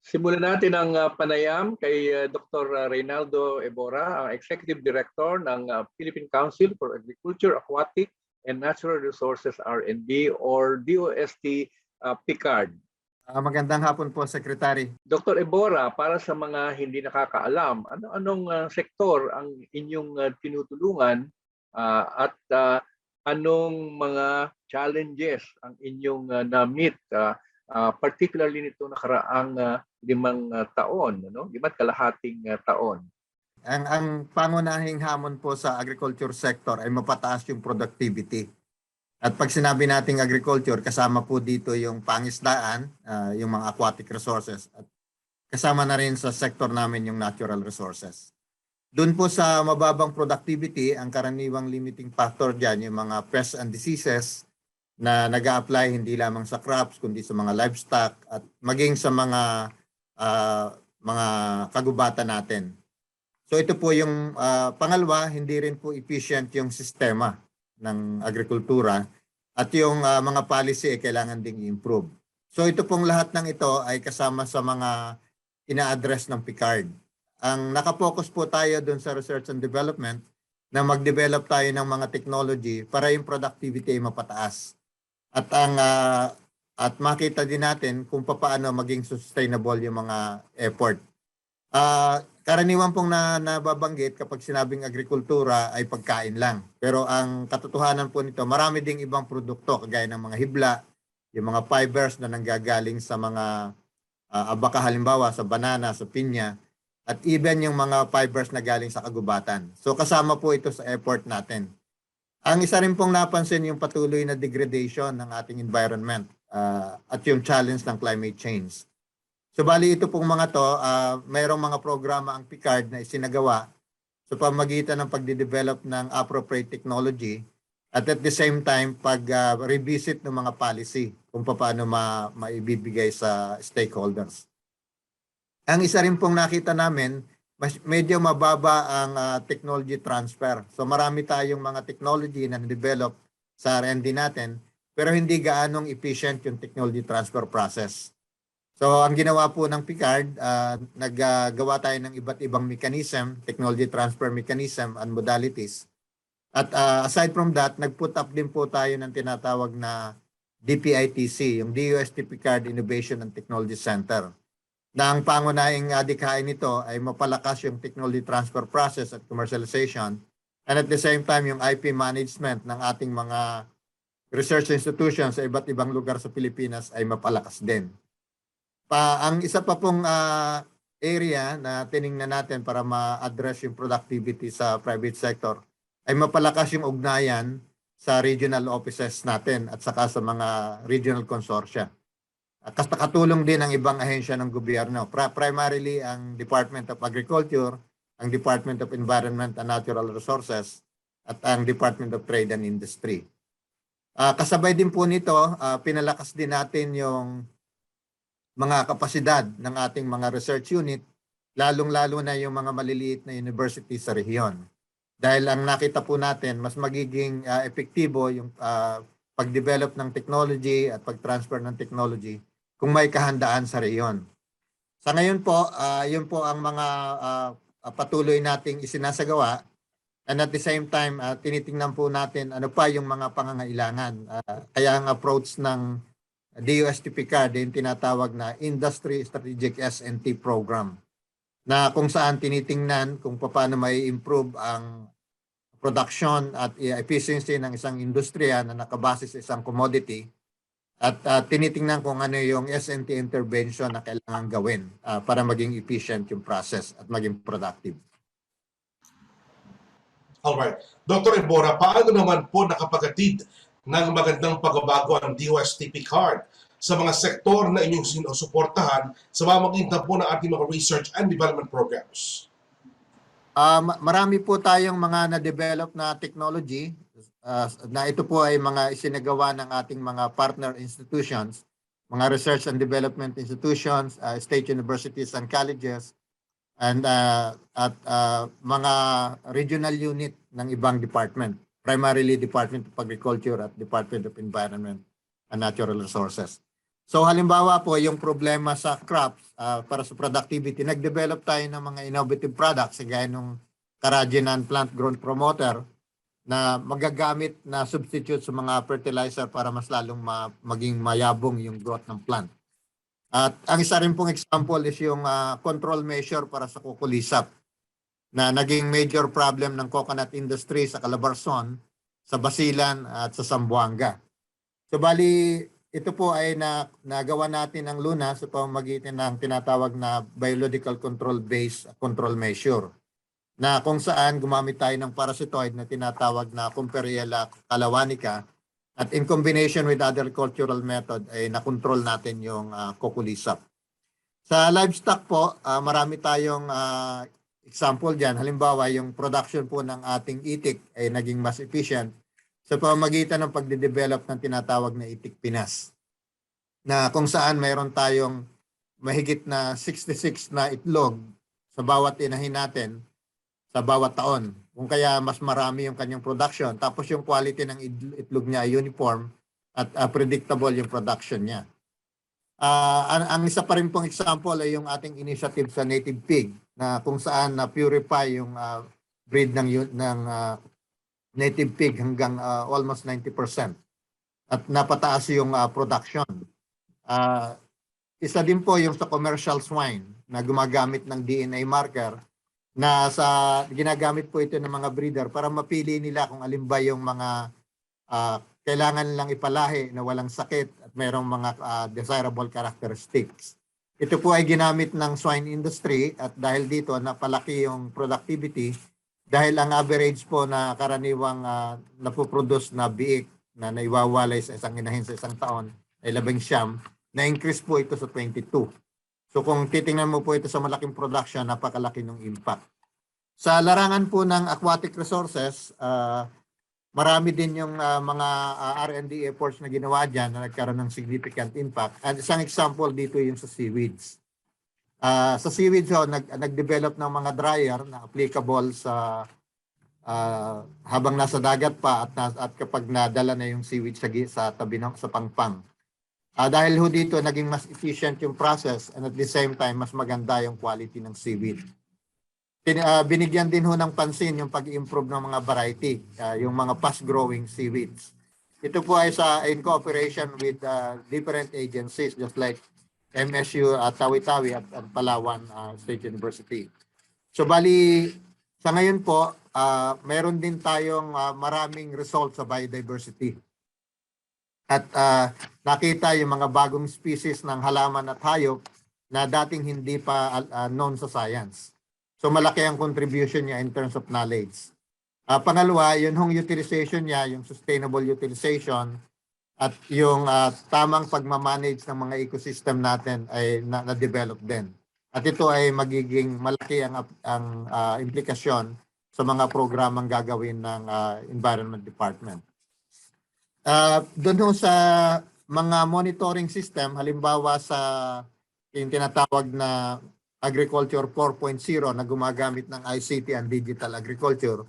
Simulan natin ang panayam kay Dr. Reynaldo Ebora, ang Executive Director ng Philippine Council for Agriculture, Aquatic and Natural Resources R&D or DOST PCARD. Magandang hapon po, Secretary. Dr. Ebora, para sa mga hindi nakakaalam, anong sektor ang inyong tinutulungan at anong mga challenges ang inyong na-meet, particularly nito nakaraang 5 taon, 5 kalahating taon? Ang pangunahing hamon po sa agriculture sector ay mapataas yung productivity. At pag sinabi nating agriculture, kasama po dito yung pangisdaan, yung mga aquatic resources, at kasama na rin sa sector namin yung natural resources. Doon po sa mababang productivity, ang karaniwang limiting factor dyan, yung mga pests and diseases na nag-a-apply hindi lamang sa crops, kundi sa mga livestock at maging sa mga kagubatan natin. So ito po yung pangalawa, hindi rin po efficient yung sistema ng agrikultura at yung mga policy ay kailangan ding i-improve. So ito pong lahat ng ito ay kasama sa mga ina-address ng PCARD. Ang nakapokus po tayo dun sa research and development na mag-develop tayo ng mga technology para yung productivity ay mapataas. At makita din natin kung paano maging sustainable yung mga effort. Karaniwan pong nababanggit kapag sinabing agrikultura ay pagkain lang. Pero ang katotohanan po nito, marami ding ibang produkto kagaya ng mga hibla, yung mga fibers na nanggagaling sa mga abaka halimbawa sa banana, sa pinya, at even yung mga fibers na galing sa kagubatan. So kasama po ito sa effort natin. Ang isa rin pong napansin yung patuloy na degradation ng ating environment at yung challenge ng climate change. So bali ito pong mga to, mayroong mga programa ang PCARD na isinagawa sa pamagitan ng pagde-develop ng appropriate technology at the same time pag-revisit ng mga policy kung paano maibibigay sa stakeholders. Ang isa rin pong nakita namin, medyo mababa ang technology transfer. So marami tayong mga technology na develop sa R&D natin pero hindi gaanong efficient yung technology transfer process. So ang ginawa po ng PCARD, naggagawa tayo ng iba't ibang mechanism, technology transfer mechanism and modalities. At aside from that, nag-put up din po tayo ng tinatawag na DPITC, yung DOST PCARD Innovation and Technology Center. Na ang pangunahing adhikain nito ay mapalakas yung technology transfer process at commercialization and at the same time yung IP management ng ating mga research institutions sa iba't ibang lugar sa Pilipinas ay mapalakas din. Ang isa pa pong area na tiningnan natin para ma-address yung productivity sa private sector ay mapalakas yung ugnayan sa regional offices natin at saka sa mga regional consortia. Katulong din ang ibang ahensya ng gobyerno, primarily ang Department of Agriculture, ang Department of Environment and Natural Resources at ang Department of Trade and Industry. Kasabay din po nito, pinalakas din natin yung mga kapasidad ng ating mga research unit, lalong-lalo na yung mga maliliit na university sa rehiyon. Dahil ang nakita po natin, mas magiging epektibo yung pag-develop ng technology at pag-transfer ng technology kung may kahandaan sa rehiyon. Sa ngayon po, yun po ang mga patuloy nating isinasagawa. And at the same time, tinitingnan po natin ano pa yung mga pangangailangan. Kaya ang approach ng DOST PCARD yung tinatawag na Industry Strategic S&T Program na kung saan tinitingnan kung paano may improve ang production at efficiency ng isang industriya na nakabase sa isang commodity at tinitingnan kung ano yung S&T intervention na kailangan gawin para maging efficient yung process at maging productive. Alright. Dr. Ebora, paano naman po nakapaghatid ng magandang pagbabago ang DOST card sa mga sektor na inyong sinusuportahan sa pamamagitan po ng ating mga research and development programs? Marami po tayong mga na-develop na technology na ito po ay mga isinagawa ng ating mga partner institutions, mga research and development institutions, state universities and colleges, and mga regional unit ng ibang department, primarily Department of Agriculture at Department of Environment and Natural Resources. So halimbawa po yung problema sa crops para sa productivity, nag-develop tayo ng mga innovative products gaya ng Carrageenan plant growth promoter na magagamit na substitute sa mga fertilizer para mas lalong maging mayabong yung growth ng plant. At ang isa rin pong example is yung control measure para sa kukulisap na naging major problem ng coconut industry sa Calabarzon, sa Basilan at sa Zamboanga. So bali, ito po ay nagawa natin ng Luna sa pamamagitan ng tinatawag na biological control-based control measure na kung saan gumamit tayo ng parasitoid na tinatawag na Pumperiella calawanica at in combination with other cultural method ay nakontrol natin yung kukulisap. Sa livestock po, marami tayong example dyan. Halimbawa, yung production po ng ating itik ay naging mas efficient sa pamamagitan ng pagde-develop ng tinatawag na itik Pinas na kung saan mayroon tayong mahigit na 66 na itlog sa bawat inahin natin sa bawat taon. Kung kaya mas marami yung kanyang production tapos yung quality ng itlog niya ay uniform at predictable yung production niya. Ang isa pa rin pong example ay yung ating initiative sa native pig na kung saan na-purify yung breed ng native pig hanggang almost 90% at napataas yung production. Isa din po yung sa commercial swine na gumagamit ng DNA marker na ginagamit po ito ng mga breeder para mapili nila kung alin ba yung mga kailangan nilang ipalahi na walang sakit at mayroong mga desirable characteristics. Ito po ay ginamit ng swine industry at dahil dito napalaki yung productivity dahil ang average po na karaniwang napoproduce na biik na naiwawalay sa isang inahin sa isang taon ay 11, na-increase po ito sa 22. So kung titingnan mo po ito sa malaking production, napakalaki ng impact. Sa larangan po ng aquatic resources, marami din yung mga R&D efforts na ginawa dyan na nagkaroon ng significant impact. And isang example dito yung sa seaweeds. Sa seaweeds, nag-develop ng mga dryer na applicable sa habang nasa dagat pa at kapag nadala na yung seaweed sa tabi sa pangpang. Dahil ho dito, naging mas efficient yung process and at the same time, mas maganda yung quality ng seaweed. Binigyan din ho ng pansin yung pag-improve ng mga variety, yung mga fast-growing seaweeds. Ito po ay in cooperation with different agencies just like MSU at Tawi-Tawi at Palawan State University. So bali, sa ngayon po, meron din tayong maraming results sa biodiversity. At nakita yung mga bagong species ng halaman at hayop na dating hindi pa known sa science. So malaki ang contribution niya in terms of knowledge. Pangalawa, yun hong utilization niya, yung sustainable utilization at yung tamang pagmamanage ng mga ecosystem natin ay na-develop din. At ito ay magiging malaki ang implikasyon sa mga programang gagawin ng Environment Department. Doon sa mga monitoring system, halimbawa sa yung tinatawag na Agriculture 4.0 na gumagamit ng ICT and Digital Agriculture,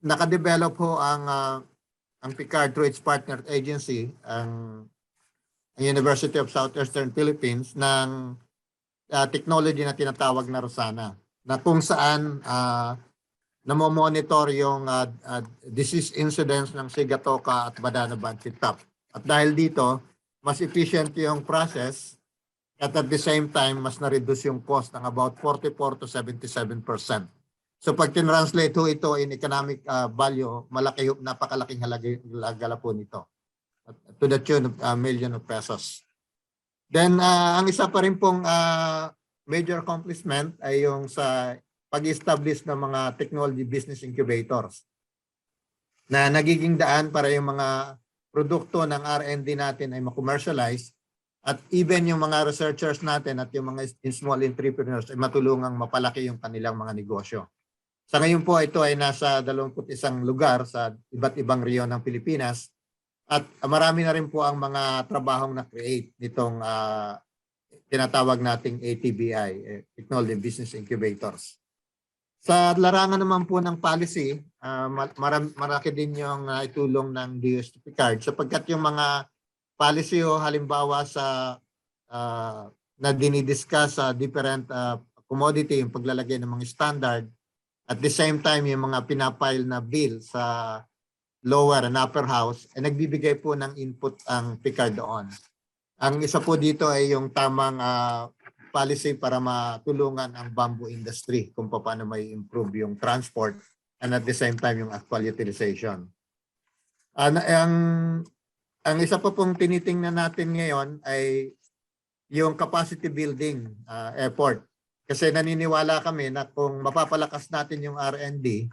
nakadevelop ho ang PICARD through its partner agency, ang University of Southeastern Philippines, ng technology na tinatawag na Rosana, na kung saan namomonitor yung disease incidence ng sigatoka at banana bunching top. At dahil dito, mas efficient yung process at the same time, mas na-reduce yung cost ng about 44 to 77%. So pag tinranslate ho ito in economic value, malaki, napakalaking halaga po nito. To the tune of million of pesos. Then ang isa pa rin pong major accomplishment ay yung sa pag-establish ng mga technology business incubators na nagiging daan para yung mga produkto ng R&D natin ay ma-commercialize at even yung mga researchers natin at yung mga small entrepreneurs ay matulungang mapalaki yung kanilang mga negosyo. Sa ngayon po ito ay nasa 21 lugar sa iba't ibang rehiyon ng Pilipinas at marami na rin po ang mga trabahong na-create nitong tinatawag nating ATBI, Technology Business Incubators. Sa larangan naman po ng policy, marami din yung itulong ng DOST card sapagkat yung mga policy o halimbawa sa na dinidiscuss sa different commodity, yung paglalagay ng mga standard, at the same time yung mga pinapile na bill sa lower and upper house, ay nagbibigay po ng input ang PICARD doon. Ang isa po dito ay yung tamang policy para matulungan ang bamboo industry kung paano may improve yung transport and at the same time yung actual utilization. Ang isa pa pong tinitingnan natin ngayon ay yung capacity building effort. Kasi naniniwala kami na kung mapapalakas natin yung R&D,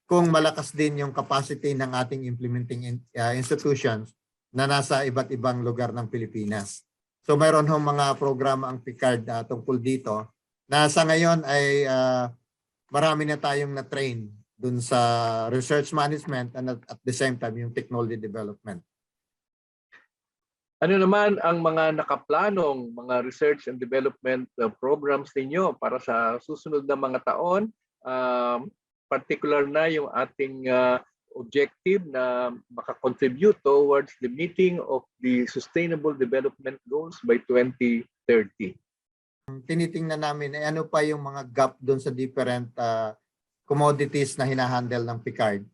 kung malakas din yung capacity ng ating implementing institutions na nasa iba't ibang lugar ng Pilipinas. So mayroon hong mga programa ang PICARD tungkol dito na sa ngayon ay marami na tayong na-train dun sa research management and at the same time yung technology development. Ano naman ang mga nakaplanong mga research and development programs ninyo para sa susunod na mga taon? Particular na yung ating objective na makakontribute towards the meeting of the Sustainable Development Goals by 2030. Tinitingnan namin ay ano pa yung mga gap doon sa different commodities na hinahandle ng PICARD.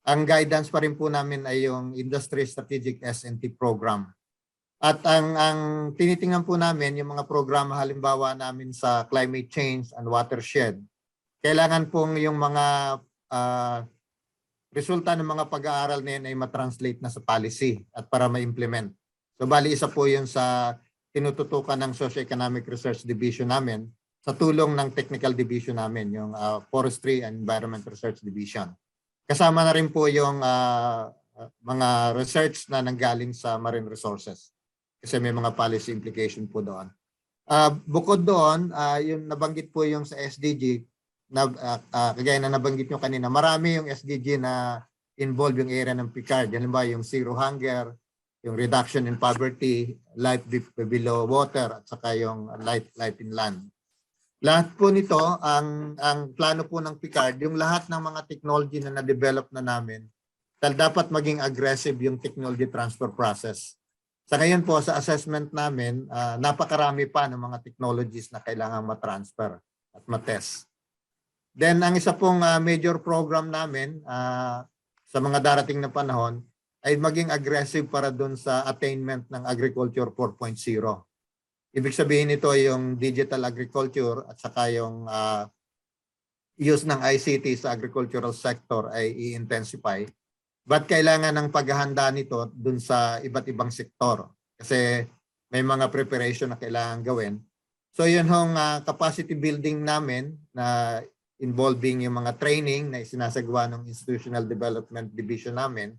Ang guidance pa rin po namin ay yung Industry Strategic S&T Program. At ang tinitingnan po namin yung mga programa halimbawa namin sa climate change and watershed. Kailangan pong yung mga resulta ng mga pag-aaral na yun ay matranslate na sa policy at para ma-implement. So bali isa po yun sa tinututukan ng Socio-Economic Research Division namin sa tulong ng Technical Division namin, yung Forestry and Environment Research Division. Kasama na rin po yung mga research na nanggaling sa marine resources. Kasi may mga policy implication po doon. Bukod doon, yung nabanggit po yung sa SDG, kagaya na nabanggit nyo kanina, marami yung SDG na involve yung area ng PICARD. Yan ba yung zero hunger, yung reduction in poverty, life below water, at saka yung life in land. Lahat po nito, ang plano po ng PICARD, yung lahat ng mga technology na na-develop na namin, dapat maging aggressive yung technology transfer process. Sa ngayon po, sa assessment namin, napakarami pa ng mga technologies na kailangang matransfer at matest. Then, ang isa pong major program namin sa mga darating na panahon ay maging aggressive para dun sa attainment ng Agriculture 4.0. Ibig sabihin nito yung digital agriculture at saka yung use ng ICT sa agricultural sector ay i-intensify. But kailangan ng paghahanda nito dun sa iba't ibang sektor kasi may mga preparation na kailangan gawin. So yun hong capacity building namin na involving yung mga training na isinasagawa ng Institutional Development Division namin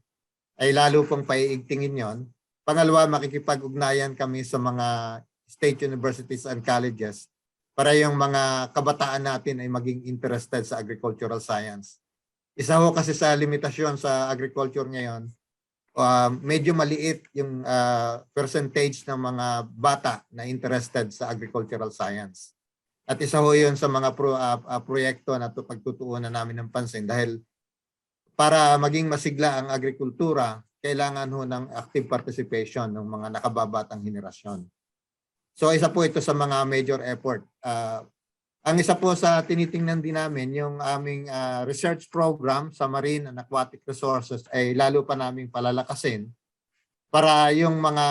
ay lalo pong paiigtingin yon. Pangalawa, makikipag-ugnayan kami sa mga state universities and colleges para yung mga kabataan natin ay maging interested sa agricultural science. Isa ho kasi sa limitasyon sa agriculture ngayon, medyo maliit yung percentage ng mga bata na interested sa agricultural science. At isa ho yun sa mga proyekto na pagtutuunan namin ng pansin dahil para maging masigla ang agrikultura, kailangan ho ng active participation ng mga nakababatang henerasyon. So isa po ito sa mga major effort. Ang isa po sa tinitingnan din namin, yung aming research program sa marine and aquatic resources ay lalo pa naming palalakasin para yung mga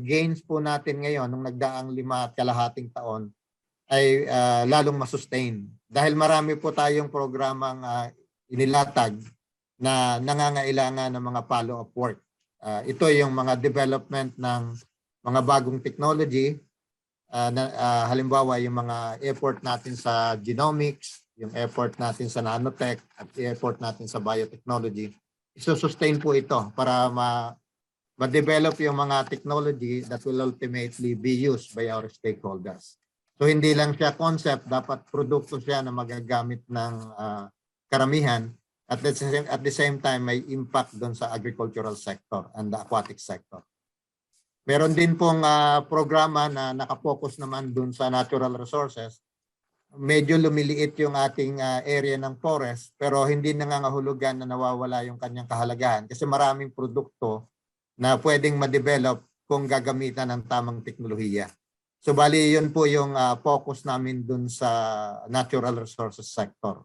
gains po natin ngayon nung nagdaang 5.5 taon ay lalong masustain dahil marami po tayong programang inilatag na nangangailangan ng mga follow-up work. Ito yung mga development ng mga bagong technology, halimbawa yung mga effort natin sa genomics, yung effort natin sa nanotech, at effort natin sa biotechnology. Isusustain po ito para ma-develop yung mga technology that will ultimately be used by our stakeholders. So hindi lang siya concept, dapat produkto siya na magagamit ng karamihan. At the same time, may impact doon sa agricultural sector and the aquatic sector. Meron din pong programa na nakapokus naman doon sa natural resources. Medyo lumiliit yung ating area ng forest, pero hindi nangangahulugan na nawawala yung kanyang kahalagahan kasi maraming produkto na pwedeng ma-develop kung gagamitan ng tamang teknolohiya. So bali yun po yung focus namin doon sa natural resources sector.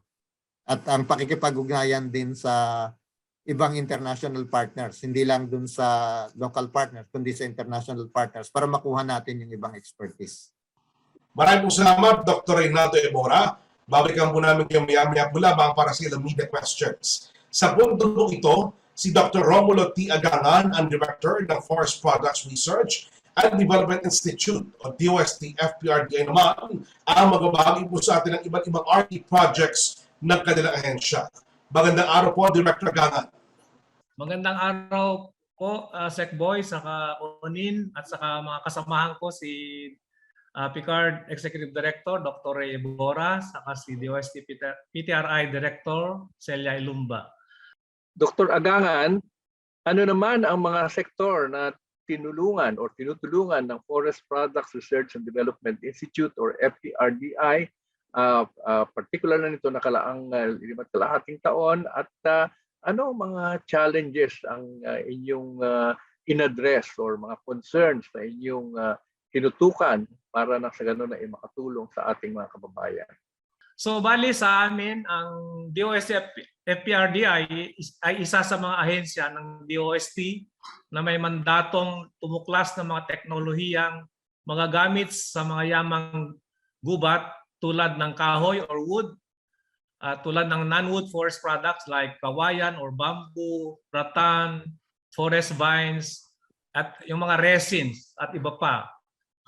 At ang pakikipag-ugnayan din sa ibang international partners, hindi lang dun sa local partners, kundi sa international partners para makuha natin yung ibang expertise. Maraming salamat, Dr. Renato Ebora. Babalikan po namin kayo maya-maya po lamang para sa ilang media questions. Sa punto po ito, si Dr. Romulo T. Agangan, ang Director ng Forest Products Research and Development Institute o DOST FPRDI naman ang magbabahagi po sa atin ng iba't ibang RD projects ng kanilang ahensya. Magandang araw po, Director Agangan. Magandang araw po, Sec Boy, saka Onin, at saka mga kasamahan ko si Picard Executive Director, Dr. Ray Ebora, saka si DOST PTRI Director, Celia Ilumba. Dr. Agangan, ano naman ang mga sektor na tinulungan o tinutulungan ng Forest Products Research and Development Institute or FPRDI, particular na nito nakalaang 5 taon, at ano mga challenges ang inyong in-address or mga concerns na inyong tinutukan para na sa ganun na makatulong sa ating mga kababayan? So bali sa amin, ang DOST FPRDI ay isa sa mga ahensya ng DOST na may mandatong tumuklas ng mga teknolohiyang magagamit sa mga yamang gubat tulad ng kahoy or wood, tulad ng non-wood forest products like kawayan or bamboo, rattan, forest vines, at yung mga resins at iba pa.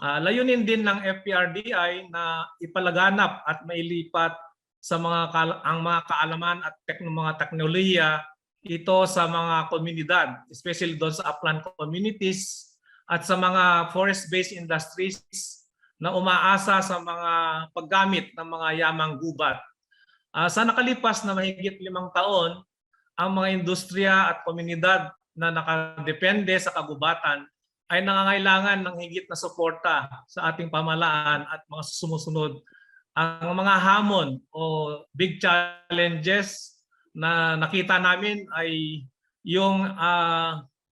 Layunin din ng FPRDI na ipalaganap at mailipat sa mga kaalaman at mga teknolohiya ito sa mga komunidad, especially doon sa upland communities at sa mga forest-based industries na umaasa sa mga paggamit ng mga yamang gubat. Sa nakalipas na mahigit 5 taon, ang mga industriya at komunidad na nakadepende sa kagubatan ay nangangailangan ng higit na suporta sa ating pamahalaan at mga sumusunod. Ang mga hamon o big challenges na nakita namin ay yung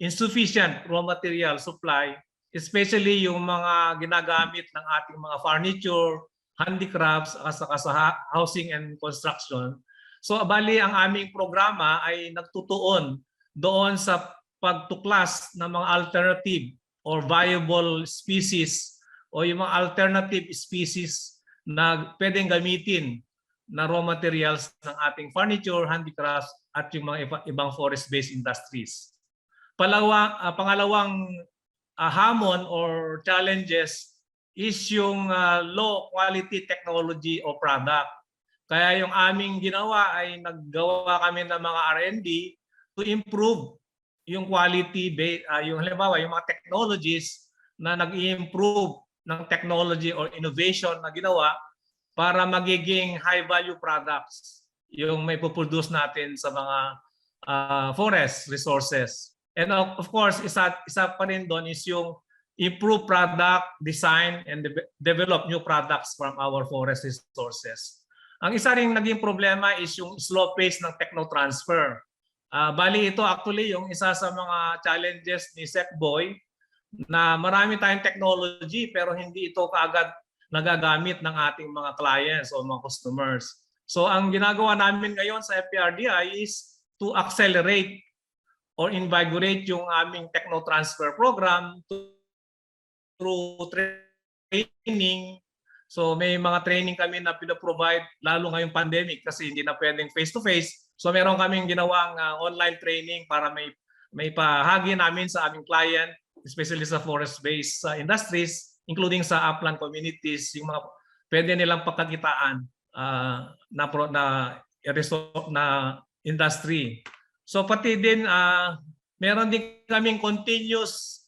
insufficient raw material supply, especially yung mga ginagamit ng ating mga furniture, handicrafts, saka sa housing and construction. So bali ang aming programa ay nagtutuon doon sa pagtuklas ng mga alternative or viable species o yung mga alternative species na pwedeng gamitin na raw materials ng ating furniture, handicrafts at yung mga ibang forest-based industries. Pangalawang hamon or challenges is yung low quality technology o product. Kaya yung aming ginawa ay naggawa kami ng mga R&D to improve yung quality, yung halimbawa yung mga technologies na nag-i-improve ng technology or innovation na ginawa para magiging high value products yung may puproduce natin sa mga forest resources. And of course, isa pa rin doon is yung improve product design and develop new products from our forest resources. Ang isa ring naging problema is yung slow pace ng techno-transfer. Bali ito actually yung isa sa mga challenges ni Sec Boy na marami tayong technology pero hindi ito kaagad nagagamit ng ating mga clients o mga customers. So ang ginagawa namin ngayon sa FPRDI is to accelerate or invigorate yung aming techno-transfer program through training So may mga training kami na pinaprovide lalo ngayong pandemic kasi hindi na pwedeng face-to-face. So meron kaming ginawang online training para may pahagi namin sa aming client, especially sa forest-based industries, including sa upland communities, yung mga pwede nilang pagkakitaan na industry. So pati din meron din kaming continuous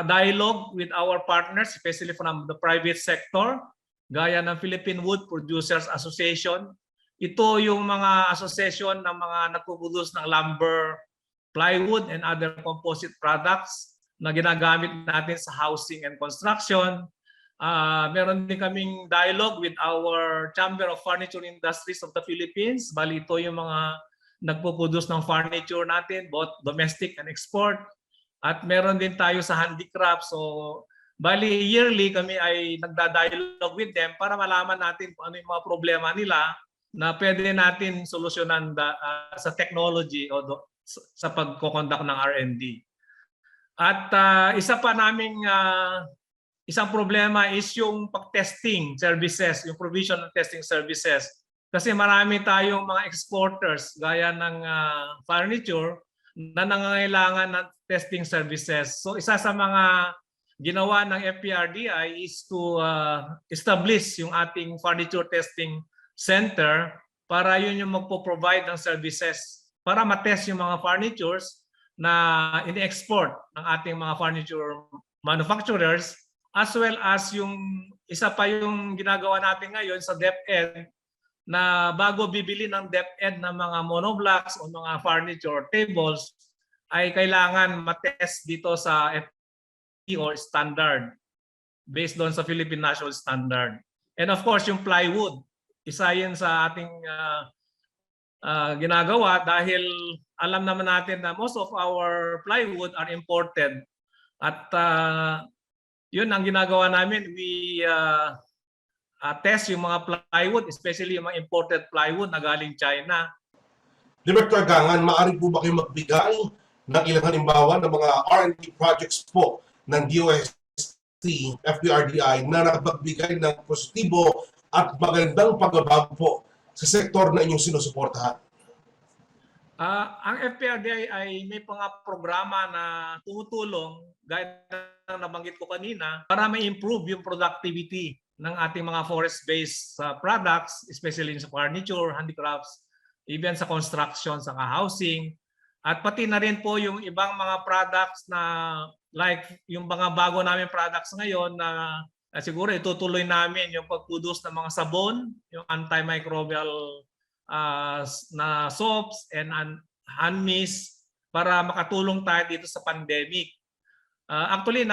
dialogue with our partners, especially from the private sector, gaya ng Philippine Wood Producers Association. Ito yung mga association ng mga nagpo-produce ng lumber, plywood, and other composite products na ginagamit natin sa housing and construction. Meron din kaming dialogue with our Chamber of Furniture Industries of the Philippines. Bali, ito yung mga nagpo-produce ng furniture natin, both domestic and export. At meron din tayo sa handicraft. So, bali, yearly kami ay nagda-dialogue with them para malaman natin kung ano yung mga problema nila na pwede natin solusyonan sa technology o sa pagkoconduct ng R&D. At isa pa naming isang problema is yung pag-testing services, yung provision ng testing services. Kasi marami tayong mga exporters gaya ng furniture na nangangailangan ng testing services. So isa sa mga ginawa ng FPRDI is to establish yung ating furniture testing center para yun yung magpo-provide ng services para matest yung mga furnitures na ini-export ng ating mga furniture manufacturers, as well as yung isa pa yung ginagawa natin ngayon sa DepEd na bago bibili ng DepEd ng mga monoblocks o mga furniture tables ay kailangan matest dito sa FE or standard based doon sa Philippine National Standard. And of course, yung plywood, isa yan sa ating ginagawa dahil alam naman natin na most of our plywood are imported. At yun ang ginagawa namin, we test yung mga plywood, especially yung mga imported plywood na galing China. Director Gangan, maaari po ba kayo magbigay ng ilang halimbawa ng mga R&D projects po ng DOST, FPRDI na nakapagbigay ng positibo at magandang pagbabago po sa sektor na inyong sinusuportahan? Ang FPRDI ay may mga programa na tumutulong, gaya ng nabanggit ko kanina, para ma-improve yung productivity ng ating mga forest-based products, especially sa furniture, handicrafts, even sa construction, sa housing, at pati na rin po yung ibang mga products na like yung mga bago namin products ngayon na siguro itutuloy namin yung pag-produce ng mga sabon, yung antimicrobial na soaps and hand mist para makatulong tayo dito sa pandemic. Actually,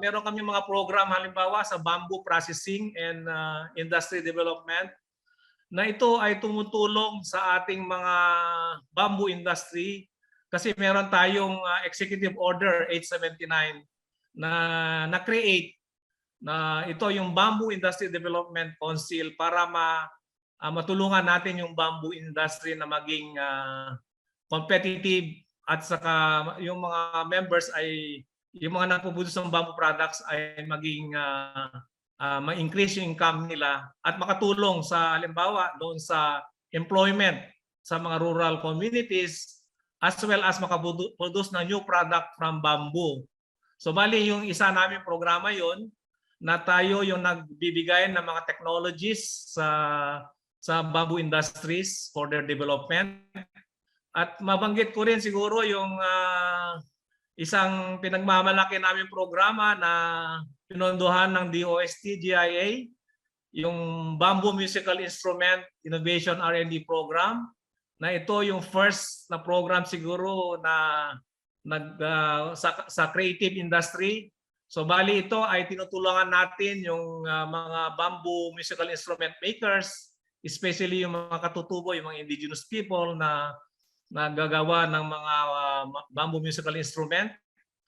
meron kami mga program halimbawa sa bamboo processing and industry development na ito ay tumutulong sa ating mga bamboo industry kasi meron tayong Executive Order 879 na create na ito yung Bamboo Industry Development Council para matulungan natin yung bamboo industry na maging competitive at saka yung mga members ay yung mga nagpo-produce ng bamboo products ay maging ma-increase yung income nila at makatulong sa halimbawa doon sa employment sa mga rural communities as well as makaproduce ng new product from bamboo. So bali yung isa namin programa yon na tayo yung nagbibigay ng mga technologies sa bamboo industries for their development. At mabanggit ko rin siguro yung isang pinagmamalaki namin programa na pinondohan ng DOST GIA, yung Bamboo Musical Instrument Innovation R&D Program, na ito yung first na program siguro na sa creative industry. So bali ito ay tinutulungan natin yung mga bamboo musical instrument makers, especially yung mga katutubo, yung mga indigenous people na gagawa ng mga bamboo musical instrument.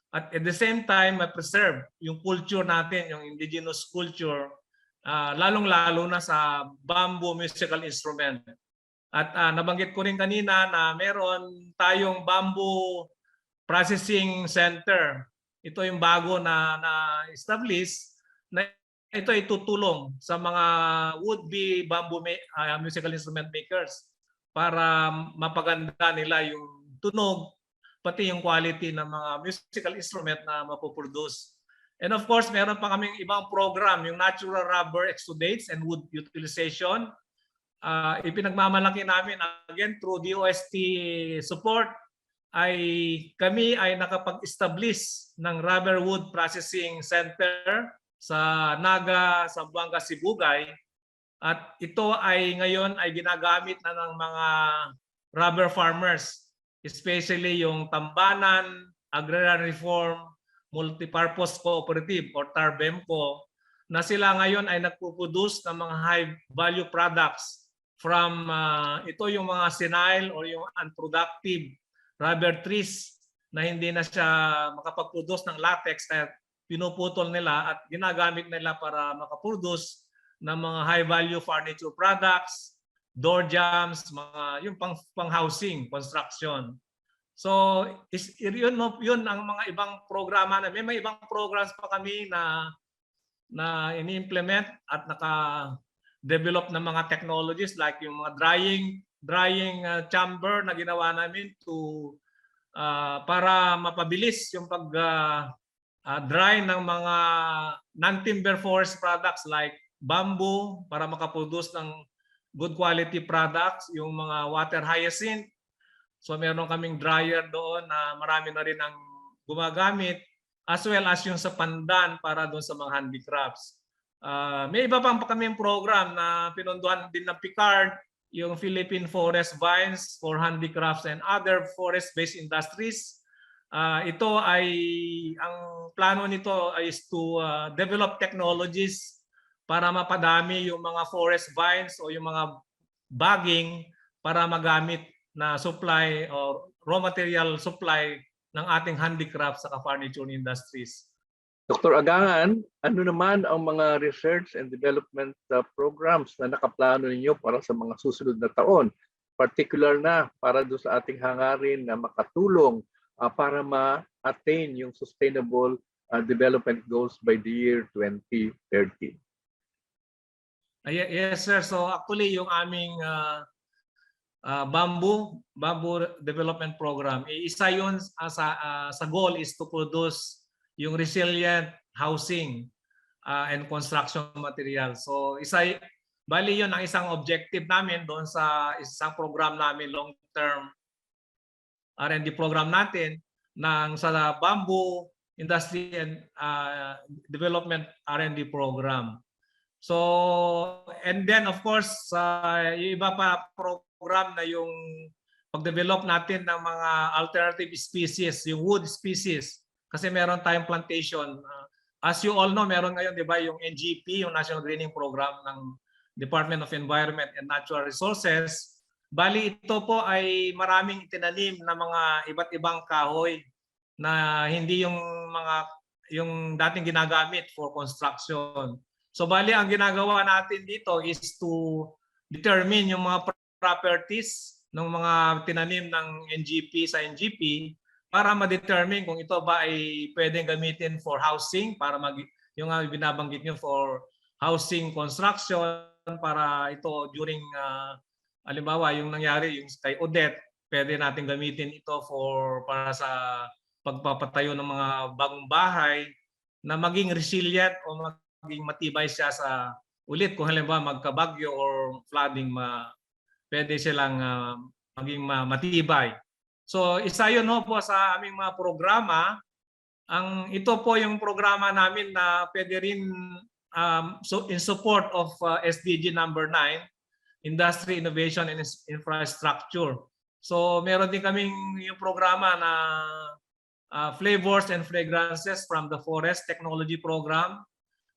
At the same time, ma-preserve yung culture natin, yung indigenous culture, lalong-lalo na sa bamboo musical instrument. At nabanggit ko rin kanina na meron tayong bamboo processing center. Ito yung bago na establish na ito ay tutulong sa mga would-be bamboo musical instrument makers para mapaganda nila yung tunog, pati yung quality ng mga musical instrument na mapoproduce. And of course, meron pa kaming ibang program, yung natural rubber exudates and wood utilization. Ipinagmamalaki namin again through DOST support ay kami ay nakapag-establish ng rubber wood processing center sa Naga, Zamboanga, Sibugay. At ito ay ngayon ay ginagamit na ng mga rubber farmers, especially yung Tambanan, Agrarian Reform, Multipurpose Cooperative or TARBEMCO, na sila ngayon ay nagpo-produce ng mga high value products from ito yung mga senile or yung unproductive rubber trees na hindi na siya makapag-produce ng latex at pinuputol nila at ginagamit nila para makaproduce ng mga high value furniture products, door jambs, mga yung pang housing, construction. So yun ang mga ibang programa na may ibang programs pa kami na ini-implement at naka-develop ng mga technologies like yung mga drying chamber na ginawa namin para mapabilis yung dry ng mga non-timber forest products like bamboo para makaproduce ng good quality products, yung mga water hyacinth. So meron kaming dryer doon na marami na rin ang gumagamit, as well as yung sa pandan para doon sa mga handicrafts. May iba pang kaming program na pinunduhan din ng PICARD, yung Philippine Forest Vines for Handicrafts and Other Forest-Based Industries. Ito ay, ang plano nito is to develop technologies para mapadami yung mga forest vines o yung mga bagging para magamit na supply or raw material supply ng ating handicrafts sa furniture industries. Dr. Agangan, ano naman ang mga research and development programs na nakaplano ninyo para sa mga susunod na taon? Particular na para doon sa ating hangarin na makatulong para ma-attain yung sustainable development goals by the year 2030. Yes, sir. So actually yung aming bamboo development program, isa yun sa goal is to produce yung resilient housing and construction material. So bali yun ang isang objective namin doon sa isang program namin, long-term R&D program natin sa bamboo industry and development R&D program. So, and then of course, yung iba pa program na yung pag-develop natin ng mga alternative species, yung wood species. Kasi meron tayong plantation. As you all know, meron ngayon, di ba, yung NGP, yung National Greening Program ng Department of Environment and Natural Resources. Bali, ito po ay maraming tinanim na mga iba't ibang kahoy na hindi yung dating ginagamit for construction. So bali ang ginagawa natin dito is to determine yung mga properties ng mga tinanim ng NGP sa NGP para ma-determine kung ito ba ay pwedeng gamitin for housing, para yung binabanggit nyo for housing construction, para ito during halimbawa yung nangyari yung kay Odette, pwede natin gamitin ito para sa pagpapatayo ng mga bagong bahay na maging resilient o maging matibay siya sa ulit kung halimbawa magkabagyo or flooding, pwede silang maging matibay. So isa yun po sa aming mga programa. Ito po yung programa namin na pwede rin in support of SDG number 9, Industry, Innovation and Infrastructure. So meron din kaming yung programa na Flavors and Fragrances from the Forest Technology Program.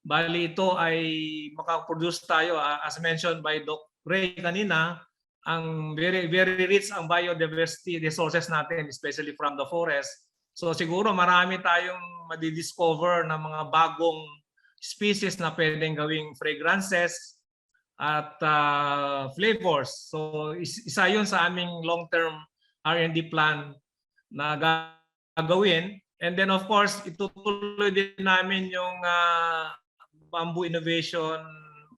Bali ito ay makaproduce tayo, as mentioned by Doc Ray kanina, ang very rich ang biodiversity resources natin, especially from the forest. So siguro marami tayong madidiscover na mga bagong species na pwedeng gawing fragrances at flavors. So isa yun sa aming long-term R&D plan na gagawin. And then of course, itutuloy din namin yung Bamboo Innovation,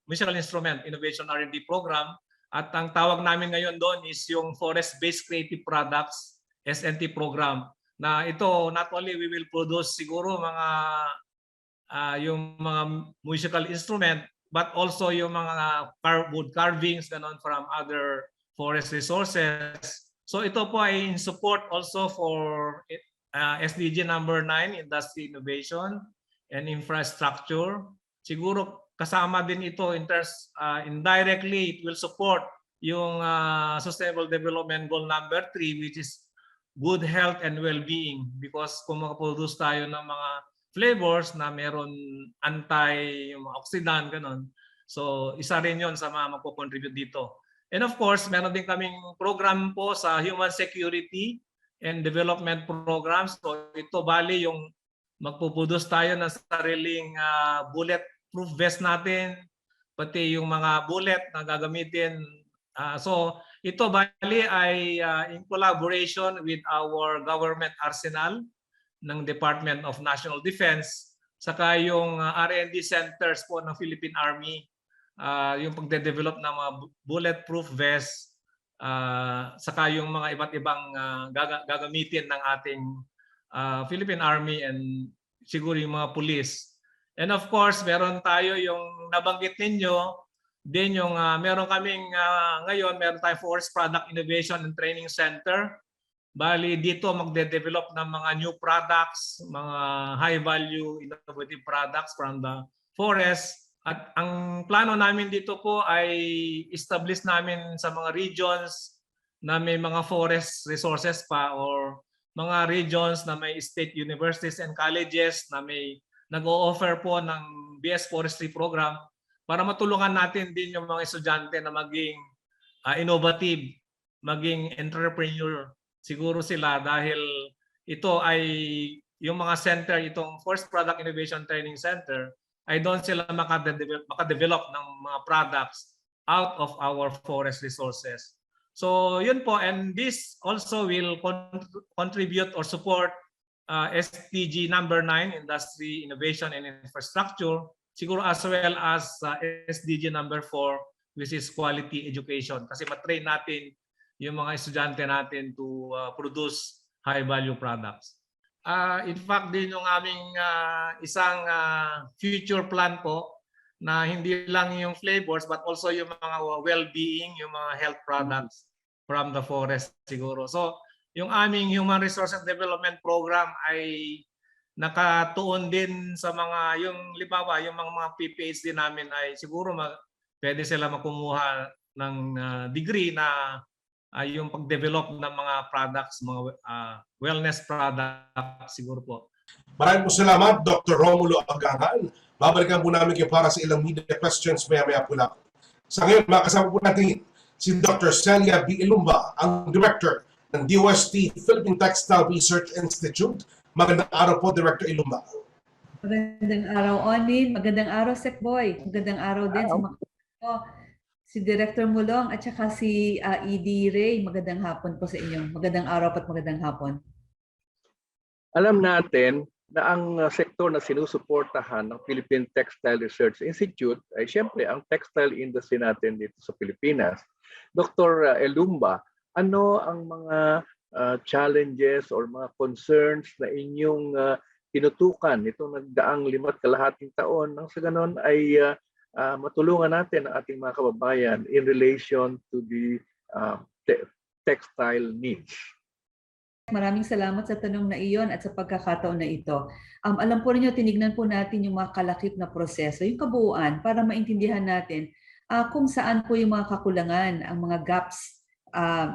Musical Instrument Innovation R&D Program. At ang tawag namin ngayon doon is yung Forest-Based Creative Products SNT program. Na ito, not only we will produce siguro mga yung mga musical instrument, but also yung mga wood carvings ganon from other forest resources. So ito po ay in support also for SDG number 9, Industry Innovation and Infrastructure. Siguro kasama din ito in terms, indirectly, it will support yung Sustainable Development Goal number 3, which is good health and well-being. Because kung makaproduce tayo ng mga flavors na meron anti-oxidant, ganun. So isa rin yon sa mga magpo-contribute dito. And of course, meron din kaming program po sa Human Security and Development Programs. So ito bali yung magpuproduce tayo ng sariling bulletproof vest natin, pati yung mga bullet na gagamitin. So ito bali ay in collaboration with our government arsenal ng Department of National Defense, saka yung R&D centers po ng Philippine Army, yung pagde-develop ng mga bulletproof vest, saka yung mga iba't ibang gagamitin ng ating Philippine Army and siguro yung mga police. And of course, meron tayo yung nabanggit ninyo, din yung meron kaming ngayon, meron tayong Forest Product Innovation and Training Center. Bali dito magde-develop ng mga new products, mga high-value innovative products from the forest. At ang plano namin dito po ay establish namin sa mga regions na may mga forest resources pa or mga regions na may state universities and colleges na may nag-o-offer po ng BS Forestry program para matulungan natin din yung mga estudyante na maging innovative, maging entrepreneur. Siguro sila dahil ito ay yung mga center, itong Forest Product Innovation Training Center, ay doon sila makadevelop ng mga products out of our forest resources. So yun po, and this also will contribute or support SDG number 9, Industry Innovation and Infrastructure, siguro as well as SDG number 4, which is Quality Education. Kasi matrain natin yung mga estudyante natin to produce high-value products. In fact, din yung aming isang future plan po na hindi lang yung flavors but also yung mga well-being, yung mga health products from the forest siguro. So, yung aming Human Resources Development Program ay nakatuon din sa mga, yung libawa, yung mga PPH din namin ay siguro pwede sila makumuha ng degree na yung pag-develop ng mga products, mga wellness products siguro po. Maraming po salamat, Dr. Romulo Agangan. Babalikan po namin kayo para sa ilang media questions maya-maya po lang. Sa ngayon, makasama po natin si Dr. Celia B. Ilumba, ang Director ng DOST Philippine Textile Research Institute. Magandang araw po, Director Ilumba. Magandang araw, Onin. Magandang araw, Sec Boy. Magandang araw din sa mga si Director Mulong at saka si ED Ray. Magandang hapon po sa inyo. Magandang araw at magandang hapon. Alam natin na ang sektor na sinusuportahan ng Philippine Textile Research Institute ay siyempre ang textile industry natin dito sa Pilipinas. Dr. Ilumba, ano ang mga challenges or mga concerns na inyong tinutukan itong nagdaang 5.5 taon nang sa ganon ay matulungan natin ang ating mga kababayan in relation to the textile needs? Maraming salamat sa tanong na iyon at sa pagkakataon na ito. Alam po ninyo, tinignan po natin yung mga kalakip na proseso, yung kabuuan para maintindihan natin kung saan po yung mga kakulangan, ang mga gaps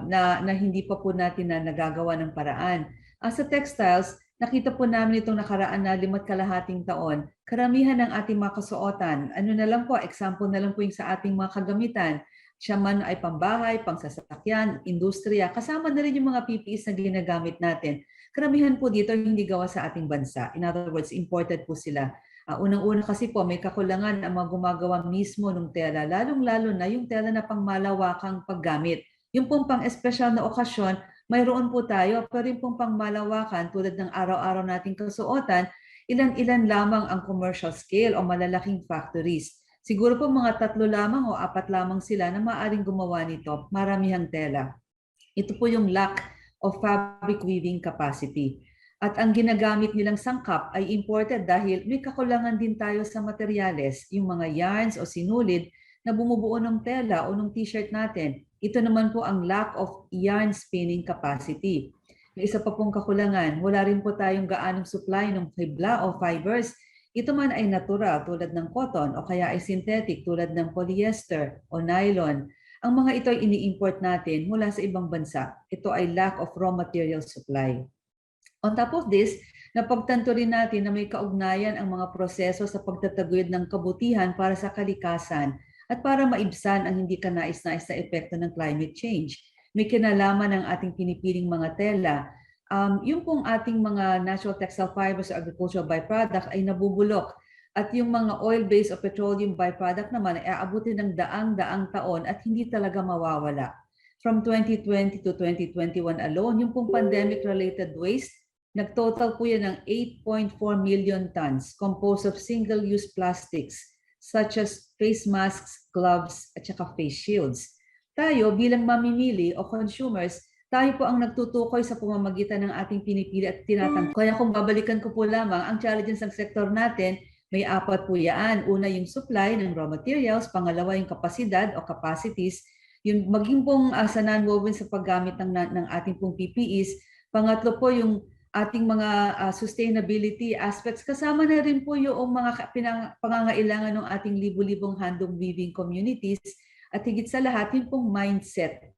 na hindi pa po natin na nagagawa ng paraan. Sa textiles, nakita po namin itong nakaraan na 5.5 taon, karamihan ng ating mga kasuotan, ano na lang po, example na lang po yung sa ating mga kagamitan, siya man ay pambahay, pangsasakyan, industriya, kasama na rin yung mga PPEs na ginagamit natin. Karamihan po dito hindi gawa sa ating bansa. In other words, imported po sila. Unang-una kasi po may kakulangan ang mga gumagawa mismo ng tela, lalong-lalo na yung tela na pangmalawakang paggamit. Yung pong pang-espesyal na okasyon, mayroon po tayo, pero yung pong pangmalawakan tulad ng araw-araw nating kasuotan, ilan-ilan lamang ang commercial scale o malalaking factories. Siguro po mga 3 lamang o 4 lamang sila na maaaring gumawa nito, maramihang tela. Ito po yung lack of fabric weaving capacity. At ang ginagamit nilang sangkap ay imported dahil may kakulangan din tayo sa materyales, yung mga yarns o sinulid na bumubuo ng tela o ng t-shirt natin. Ito naman po ang lack of yarn spinning capacity. May isa pa pong kakulangan, wala rin po tayong gaanong supply ng fibla o fibers. Ito man ay natural tulad ng cotton o kaya ay synthetic tulad ng polyester o nylon. Ang mga ito ay ini-import natin mula sa ibang bansa. Ito ay lack of raw material supply. On top of this, napagtanto rin natin na may kaugnayan ang mga proseso sa pagtataguyod ng kabutihan para sa kalikasan at para maibsan ang hindi kanais-nais na epekto ng climate change. May kinalaman ang ating pinipiling mga tela. Yung pong ating mga natural textile fibers or agricultural byproduct ay nabubulok. At yung mga oil-based o petroleum byproduct naman ay aabutin ng daang-daang taon at hindi talaga mawawala. From 2020 to 2021 alone, yung pong pandemic-related waste, nagtotal po yan ng 8.4 million tons composed of single-use plastics such as face masks, gloves, at saka face shields. Tayo bilang mamimili o consumers, tayo po ang nagtutukoy sa pamamagitan ng ating pinipili at tinatanggap. Kaya kung babalikan ko po lamang, ang challenges ng sektor natin, may 4 po yan. Una yung supply ng raw materials, pangalawa yung kapasidad o capacities, yung maging pong sa non-woven sa paggamit ng ating pong PPEs, pangatlo po yung ating mga sustainability aspects, kasama na rin po yung mga pangangailangan ng ating libu-libong handloom weaving communities at higit sa lahat yung pong mindset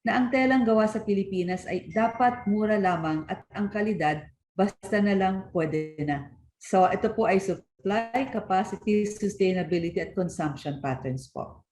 na ang telang gawa sa Pilipinas ay dapat mura lamang at ang kalidad basta na lang pwede na. So ito po ay supply, capacity, sustainability at consumption patterns po.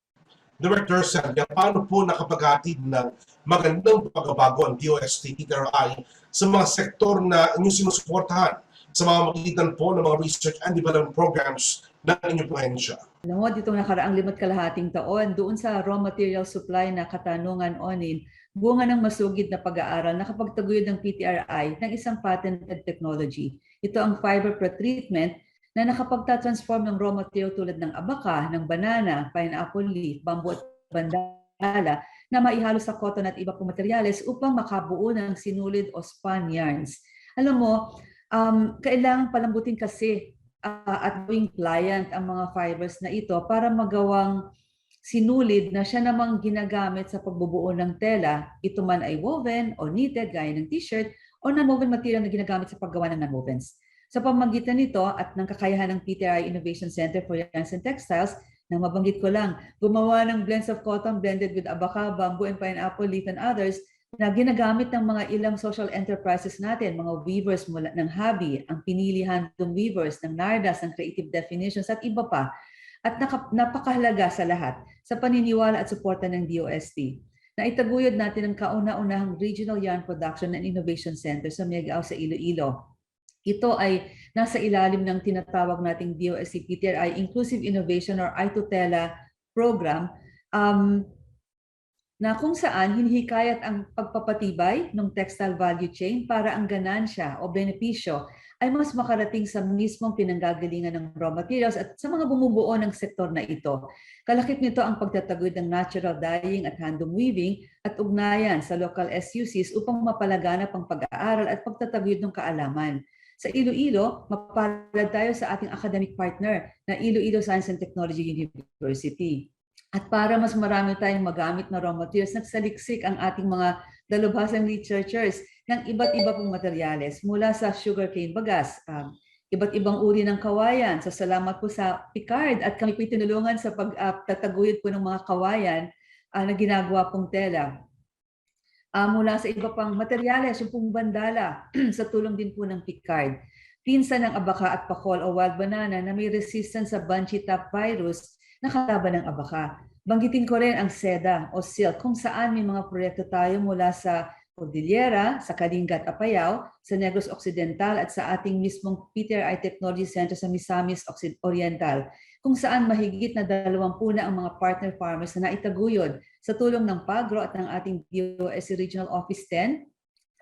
Director Sergio, paano po nakapaghatid ng magandang pagbabago ang DOST PTRI sa mga sektor na inyong sinusuportahan sa mga magitan po ng mga research and development programs ng inyong Peña? Alam mo, ditong nakaraang 5 taon, doon sa raw material supply na katanungan onin, bunga ng masugid na pag-aaral nakapagtaguyod ng PTRI ng isang patented technology. Ito ang fiber pretreatment na nakapagtatransform ng raw material tulad ng abaka, ng banana, pineapple leaf, bamboo at bandala na maihalo sa cotton at iba pang materyales upang makabuo ng sinulid o spun yarns. Alam mo, kailangan palambutin kasi at gawing pliant ang mga fibers na ito para magawang sinulid na siya namang ginagamit sa pagbubuo ng tela. Ito man ay woven o knitted gaya ng t-shirt o non-woven material na ginagamit sa paggawa ng non-wovens. Sa pamamagitan nito at ng kakayahan ng PTRI Innovation Center for Yarns and Textiles, na mabanggit ko lang, gumawa ng blends of cotton blended with abaka, bamboo, and pineapple leaf and others na ginagamit ng mga ilang social enterprises natin, mga weavers mula ng hobby, ang pinili handloom weavers, ng nardas, ng creative definitions at iba pa. At napakahalaga sa lahat sa paniniwala at suporta ng DOST na itaguyod natin ang kauna-unahang Regional Yarn Production and Innovation Center sa Miagao sa Iloilo. Ito ay nasa ilalim ng tinatawag nating DOST PTRI Inclusive Innovation or I2TELA program na kung saan hinihikayat ang pagpapatibay ng textile value chain para ang ganansya o benepisyo ay mas makarating sa mismong pinanggagalingan ng raw materials at sa mga bumubuo ng sektor na ito. Kalakip nito ang pagtataguyod ng natural dyeing at handloom weaving at ugnayan sa local SUCs upang mapalaganap ang pag-aaral at pagtataguyod ng kaalaman. Sa Iloilo, mapalad tayo sa ating academic partner na Iloilo Science and Technology University. At para mas marami tayong magamit na raw materials, nagsaliksik ang ating mga dalubhasang researchers ng iba't iba pong materyales mula sa sugarcane bagas, iba't ibang uri ng kawayan. So salamat po sa Picard at kami po tinulungan sa pagtataguyod po ng mga kawayan na ginagawa pong tela. Mula sa iba pang materyales, yung pong bandala sa tulong din po ng Picard. Pinsan ng abaka at pakol o wild banana na may resistance sa bunchy top virus na kalaban ng abaka. Banggitin ko rin ang seda o silk kung saan may mga proyekto tayo mula sa Cordillera, sa Kalinga at Apayao, sa Negros Occidental at sa ating mismong PTRI Technology Center sa Misamis Oriental, kung saan mahigit na 20 na ang mga partner farmers na naitaguyod sa tulong ng PAGRO at ng ating DOST Regional Office 10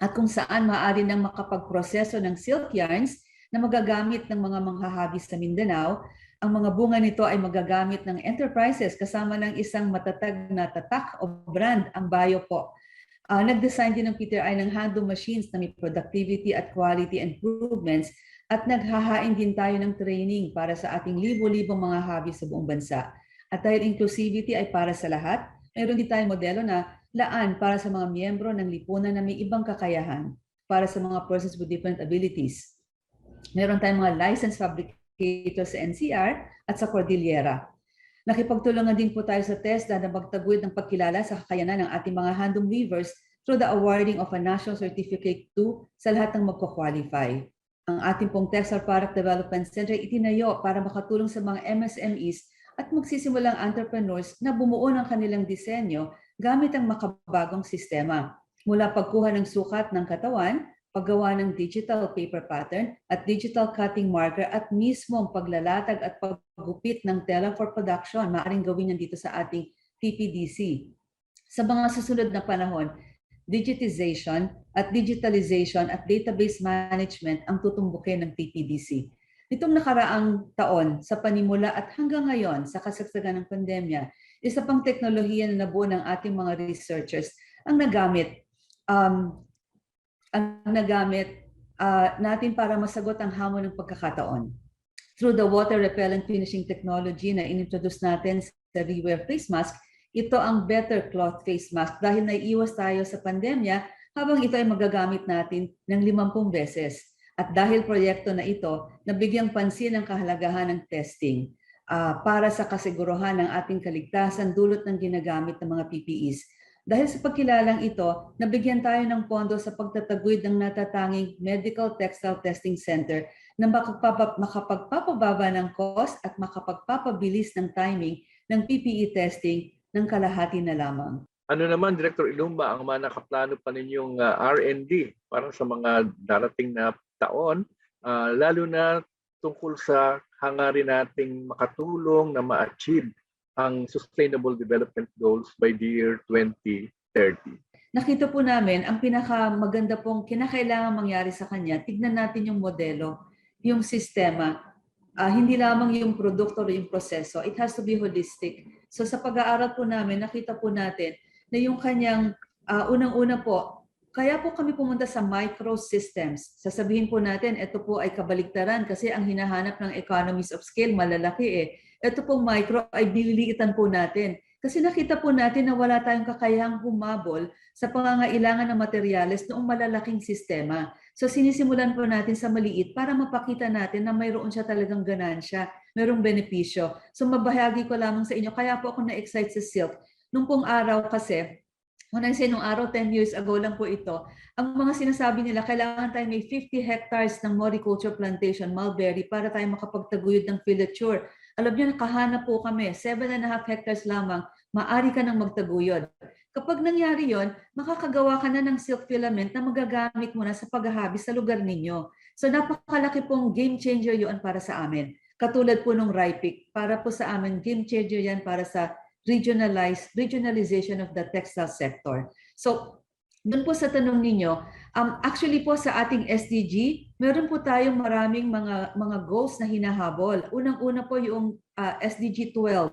at kung saan maaari nang makapagproseso ng silk yarns na magagamit ng mga manghahabi sa Mindanao. Ang mga bunga nito ay magagamit ng enterprises kasama ng isang matatag na tatak o brand, ang Bayo po. Nag-design din ng Peter ay ng handle machines na may productivity at quality improvements at naghahain din tayo ng training para sa ating libo-libong mga hobby sa buong bansa. At dahil inclusivity ay para sa lahat, mayroon din tayong modelo na laan para sa mga miyembro ng lipunan na may ibang kakayahan para sa mga persons with different abilities. Meron tayong mga licensed fabricators sa NCR at sa Cordillera. Nakipagtulungan din po tayo sa TESDA na magtaguyod ng pagkilala sa kakayanan ng ating mga handong weavers through the awarding of a national certificate to sa lahat ng magko-qualify. Ang ating pong Textile Product Development Center itinayo para makatulong sa mga MSMEs at magsisimulang entrepreneurs na bumuo ng kanilang disenyo gamit ang makabagong sistema. Mula pagkuha ng sukat ng katawan, paggawa ng digital paper pattern at digital cutting marker at mismo ang paglalatag at paggupit ng tela for production, maaaring gawin yan dito sa ating TPDC. Sa mga susunod na panahon, digitization at digitalization at database management ang tutumbukin ng TPDC. Nitong nakaraang taon, sa panimula at hanggang ngayon sa kasagsagan ng pandemya, isa pang teknolohiya na nabuo ng ating mga researchers ang nagamit natin para masagot ang hamon ng pagkakataon. Through the water repellent finishing technology na inintroduce natin sa Rewear face mask, ito ang better cloth face mask dahil naiiwas tayo sa pandemya habang ito ay magagamit natin ng 50 beses. At dahil proyekto na ito, nabigyang pansin ang kahalagahan ng testing para sa kasiguruhan ng ating kaligtasan dulot ng ginagamit ng mga PPEs. Dahil sa pagkilalang ito, nabigyan tayo ng pondo sa pagtataguyod ng natatanging Medical Textile Testing Center na makapagpapababa ng cost at makapagpapabilis ng timing ng PPE testing ng kalahati na lamang. Ano naman, Director Ilumba, ang mga nakaplano pa ninyong R&D para sa mga darating na taon, lalo na tungkol sa hangarin nating makatulong na ma-achieve ang Sustainable Development Goals by the year 2030. Nakita po namin ang pinakamaganda pong kinakailangan mangyari sa kanya, tignan natin yung modelo, yung sistema, hindi lamang yung produkto o yung proseso. It has to be holistic. So sa pag-aaral po namin, nakita po natin na yung kanyang unang-una po, kaya po kami pumunta sa microsystems. Sasabihin po natin, ito po ay kabaligtaran kasi ang hinahanap ng economies of scale malalaki eh. Ito pong micro ay bililiitan po natin. Kasi nakita po natin na wala tayong kakayahang humabol sa pangangailangan ng materyales noong malalaking sistema. So sinisimulan po natin sa maliit para mapakita natin na mayroon siya talagang ganansya, mayroong benepisyo. So mabahagi ko lamang sa inyo, kaya po ako na-excite sa silk. Nung pong araw kasi, when I say nung araw, 10 years ago lang po ito, ang mga sinasabi nila, kailangan tayo may 50 hectares ng mariculture plantation, mulberry, para tayo makapagtaguyod ng filature. Alam niyo, nakahanap po kami, 7.5 hectares lamang, maaari ka nang magtaguyod. Kapag nangyari yon, makakagawa ka na ng silk filament na magagamit mo na sa paghahabi sa lugar ninyo. So napakalaki pong game changer yun para sa amin. Katulad po nung Ripik, para po sa amin, game changer yan para sa regionalization of the textile sector. So, doon po sa tanong ninyo, actually po sa ating SDG, meron po tayong maraming mga goals na hinahabol. Unang-una po yung SDG 12.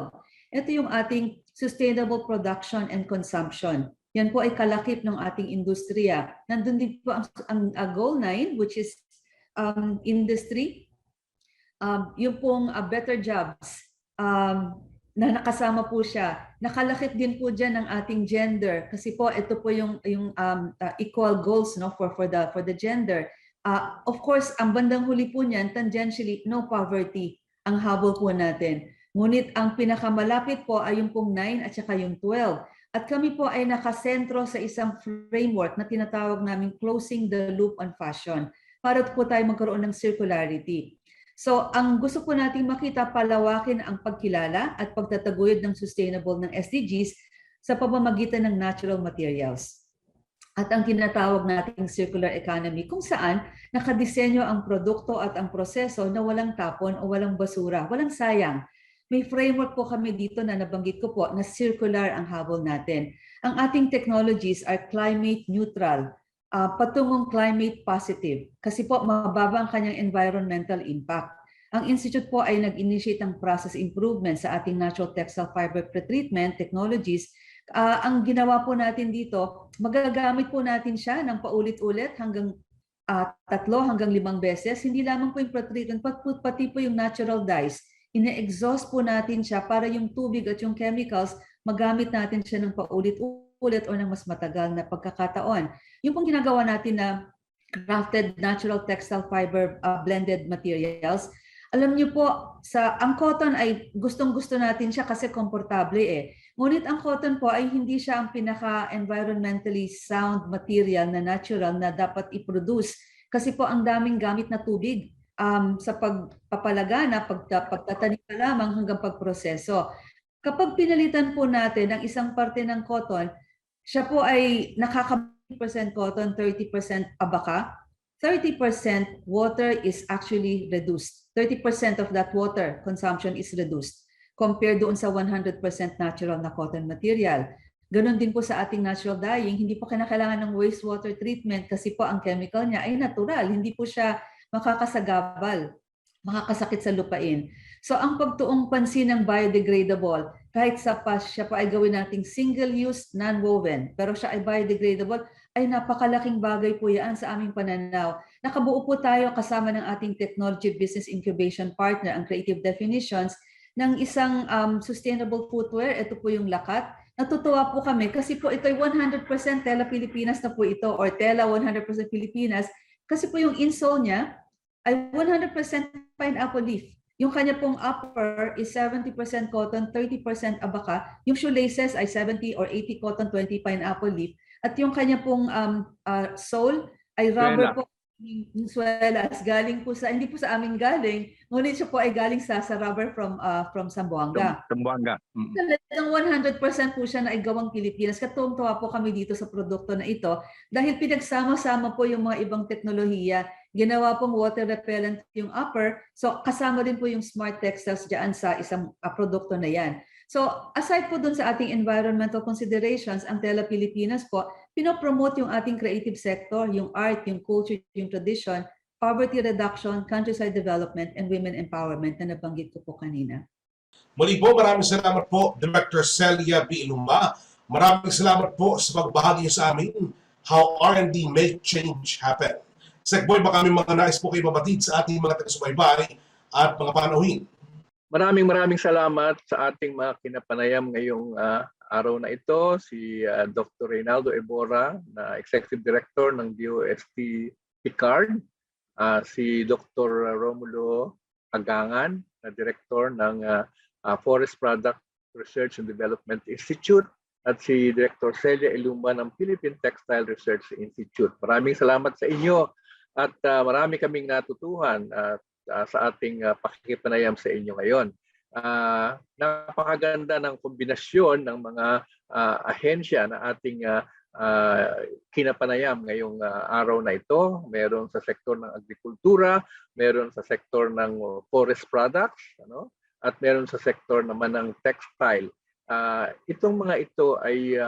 Ito yung ating sustainable production and consumption. Yan po ay kalakip ng ating industriya. Nandun din po ang goal 9, which is industry. Yung pong better jobs. Na nakasama po siya. Nakalakip din po diyan ang ating gender kasi po ito po yung equal goals no for the gender. Of course, ang bandang huli po niyan tangentially no poverty ang habol po natin. Ngunit ang pinakamalapit po ay yung pong 9 at saka yung 12. At kami po ay nakasentro sa isang framework na tinatawag namin closing the loop on fashion para po tayo magkaroon ng circularity. So, ang gusto po nating makita, palawakin ang pagkilala at pagtataguyod ng sustainable ng SDGs sa pamamagitan ng natural materials. At ang tinatawag nating circular economy kung saan nakadisenyo ang produkto at ang proseso na walang tapon o walang basura, walang sayang. May framework po kami dito na nabanggit ko po na circular ang habol natin. Ang ating technologies are climate neutral. patungong climate positive kasi po mababa ang kanyang environmental impact. Ang institute po ay nag-initiate ng process improvement sa ating natural textile fiber pretreatment technologies. Ang ginawa po natin dito, magagamit po natin siya ng paulit-ulit hanggang 3 hanggang 5 beses. Hindi lamang po yung pretreatment, pati po yung natural dyes. Ine-exhaust po natin siya para yung tubig at yung chemicals, magamit natin siya ng paulit-ulit o ng mas matagal na pagkakataon. Yung pong ginagawa natin na crafted natural textile fiber blended materials, alam niyo po, ang cotton ay gustong-gusto natin siya kasi komportable eh. Ngunit ang cotton po ay hindi siya ang pinaka-environmentally sound material na natural na dapat i-produce kasi po ang daming gamit na tubig sa pagpapalagana, pagtatanim pa lamang hanggang pagproseso. Kapag pinalitan po natin ang isang parte ng cotton, siya po ay nakaka-30% cotton, 30% abaka, 30% water is actually reduced. 30% of that water consumption is reduced compared doon sa 100% natural na cotton material. Ganon din po sa ating natural dyeing, hindi po kinakailangan ng wastewater treatment kasi po ang chemical niya ay natural, hindi po siya makakasagabal, makakasakit sa lupain. So ang pagtuong pansin ng biodegradable, kahit siya pa ay gawin nating single-use, non-woven, pero siya ay biodegradable, ay napakalaking bagay po yan sa aming pananaw. Nakabuo po tayo kasama ng ating technology business incubation partner, ang Creative Definitions, ng isang sustainable footwear. Ito po yung lakat. Natutuwa po kami kasi po ito ay 100% tela Pilipinas na po ito or tela 100% Pilipinas kasi po yung insole niya ay 100% pineapple leaf. Yung kanya pong upper is 70% cotton, 30% abaka. Yung shoelaces ay 70 or 80 cotton, 20 pineapple leaf. At yung kanya pong sole ay rubber po. Yung swelas galing po sa, hindi po sa amin galing, ngunit siya po ay galing sa rubber from Zamboanga. Zamboanga. Talagang 100% po siya na ay gawang Pilipinas. Katuwang-tuwa po kami dito sa produkto na ito dahil pinagsama-sama po yung mga ibang teknolohiya. Ginawa pong water repellent yung upper, so kasama din po yung smart textiles dyan sa isang produkto na yan. So aside po dun sa ating environmental considerations, ang Tela Pilipinas po, pinopromote yung ating creative sector, yung art, yung culture, yung tradition, poverty reduction, countryside development, and women empowerment na nabanggit ko po kanina. Muli po, maraming salamat po, Director Celia B. Ilumba. Maraming salamat po sa pagbahagi niyo sa amin how R&D make change happen. Sec Boy, baka may mga nais po kayo mabatid sa ating mga taga-subaybay at mga panauhin. Maraming salamat sa ating mga kinapanayam ngayong araw na ito. Si Dr. Reynaldo Ebora, na Executive Director ng DOST Picard. Si Dr. Romulo Agangan, na Director ng Forest Product Research and Development Institute. At si Director Celia Ilumba ng Philippine Textile Research Institute. Maraming salamat sa inyo at marami kaming natutuhan sa ating pakikipanayam sa inyo ngayon. Napakaganda ng kombinasyon ng mga ahensya na ating kinapanayam ngayong araw na ito. Meron sa sektor ng agrikultura, meron sa sektor ng forest products, at meron sa sektor naman ng textile. Itong mga ito ay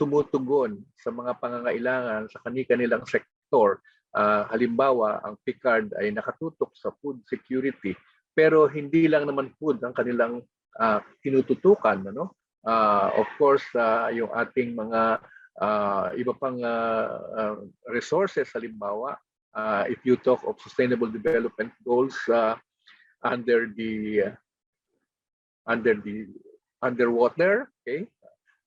tumutugon sa mga pangangailangan sa kani-kanilang sektor. Halimbawa, ang Picard ay nakatutok sa food security, pero hindi lang naman food ang kanilang tinututukan. Of course, yung ating mga iba pang resources, halimbawa, if you talk of sustainable development goals under the underwater, okay?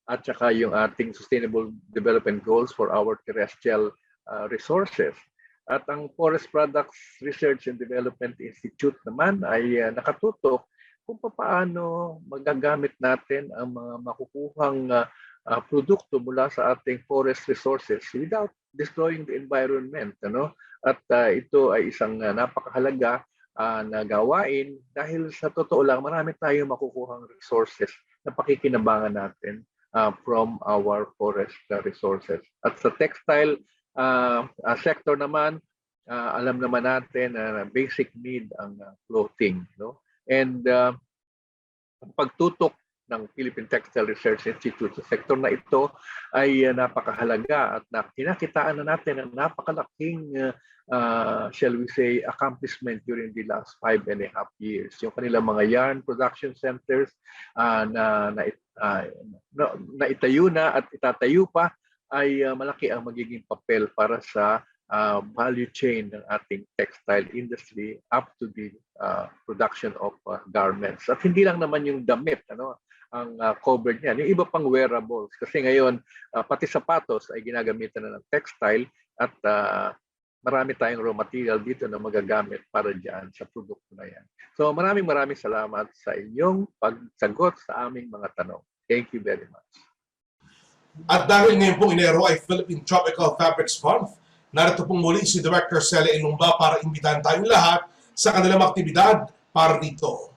At saka yung ating sustainable development goals for our terrestrial resources. At ang Forest Products Research and Development Institute naman ay nakatutok kung paano magagamit natin ang mga makukuhang produkto mula sa ating forest resources without destroying the environment. At ito ay isang napakahalaga na gawain dahil sa totoo lang marami tayong makukuhang resources na pakikinabangan natin from our forest resources. At sa textile sector naman, alam naman natin na basic need ang clothing. And ang pagtutok ng Philippine Textile Research Institute sa sektor na ito ay napakahalaga at kinakitaan na natin ang napakalaking shall we say accomplishment during the last 5.5 years. Yung kanilang mga yarn production centers na itayo na at itatayo pa ay malaki ang magiging papel para sa value chain ng ating textile industry up to the production of garments. At hindi lang naman yung damit ang covered niyan, yung iba pang wearables. Kasi ngayon, pati sapatos ay ginagamitan na ng textile at marami tayong raw material dito na magagamit para dyan sa produkto na yan. So maraming salamat sa inyong pagsagot sa aming mga tanong. Thank you very much. At dahil ngayon pong Enero ay Philippine Tropical Fabrics Month, narito pong muli si Director Celia Ilumba para imbitahan tayong lahat sa kanilang aktibidad para dito.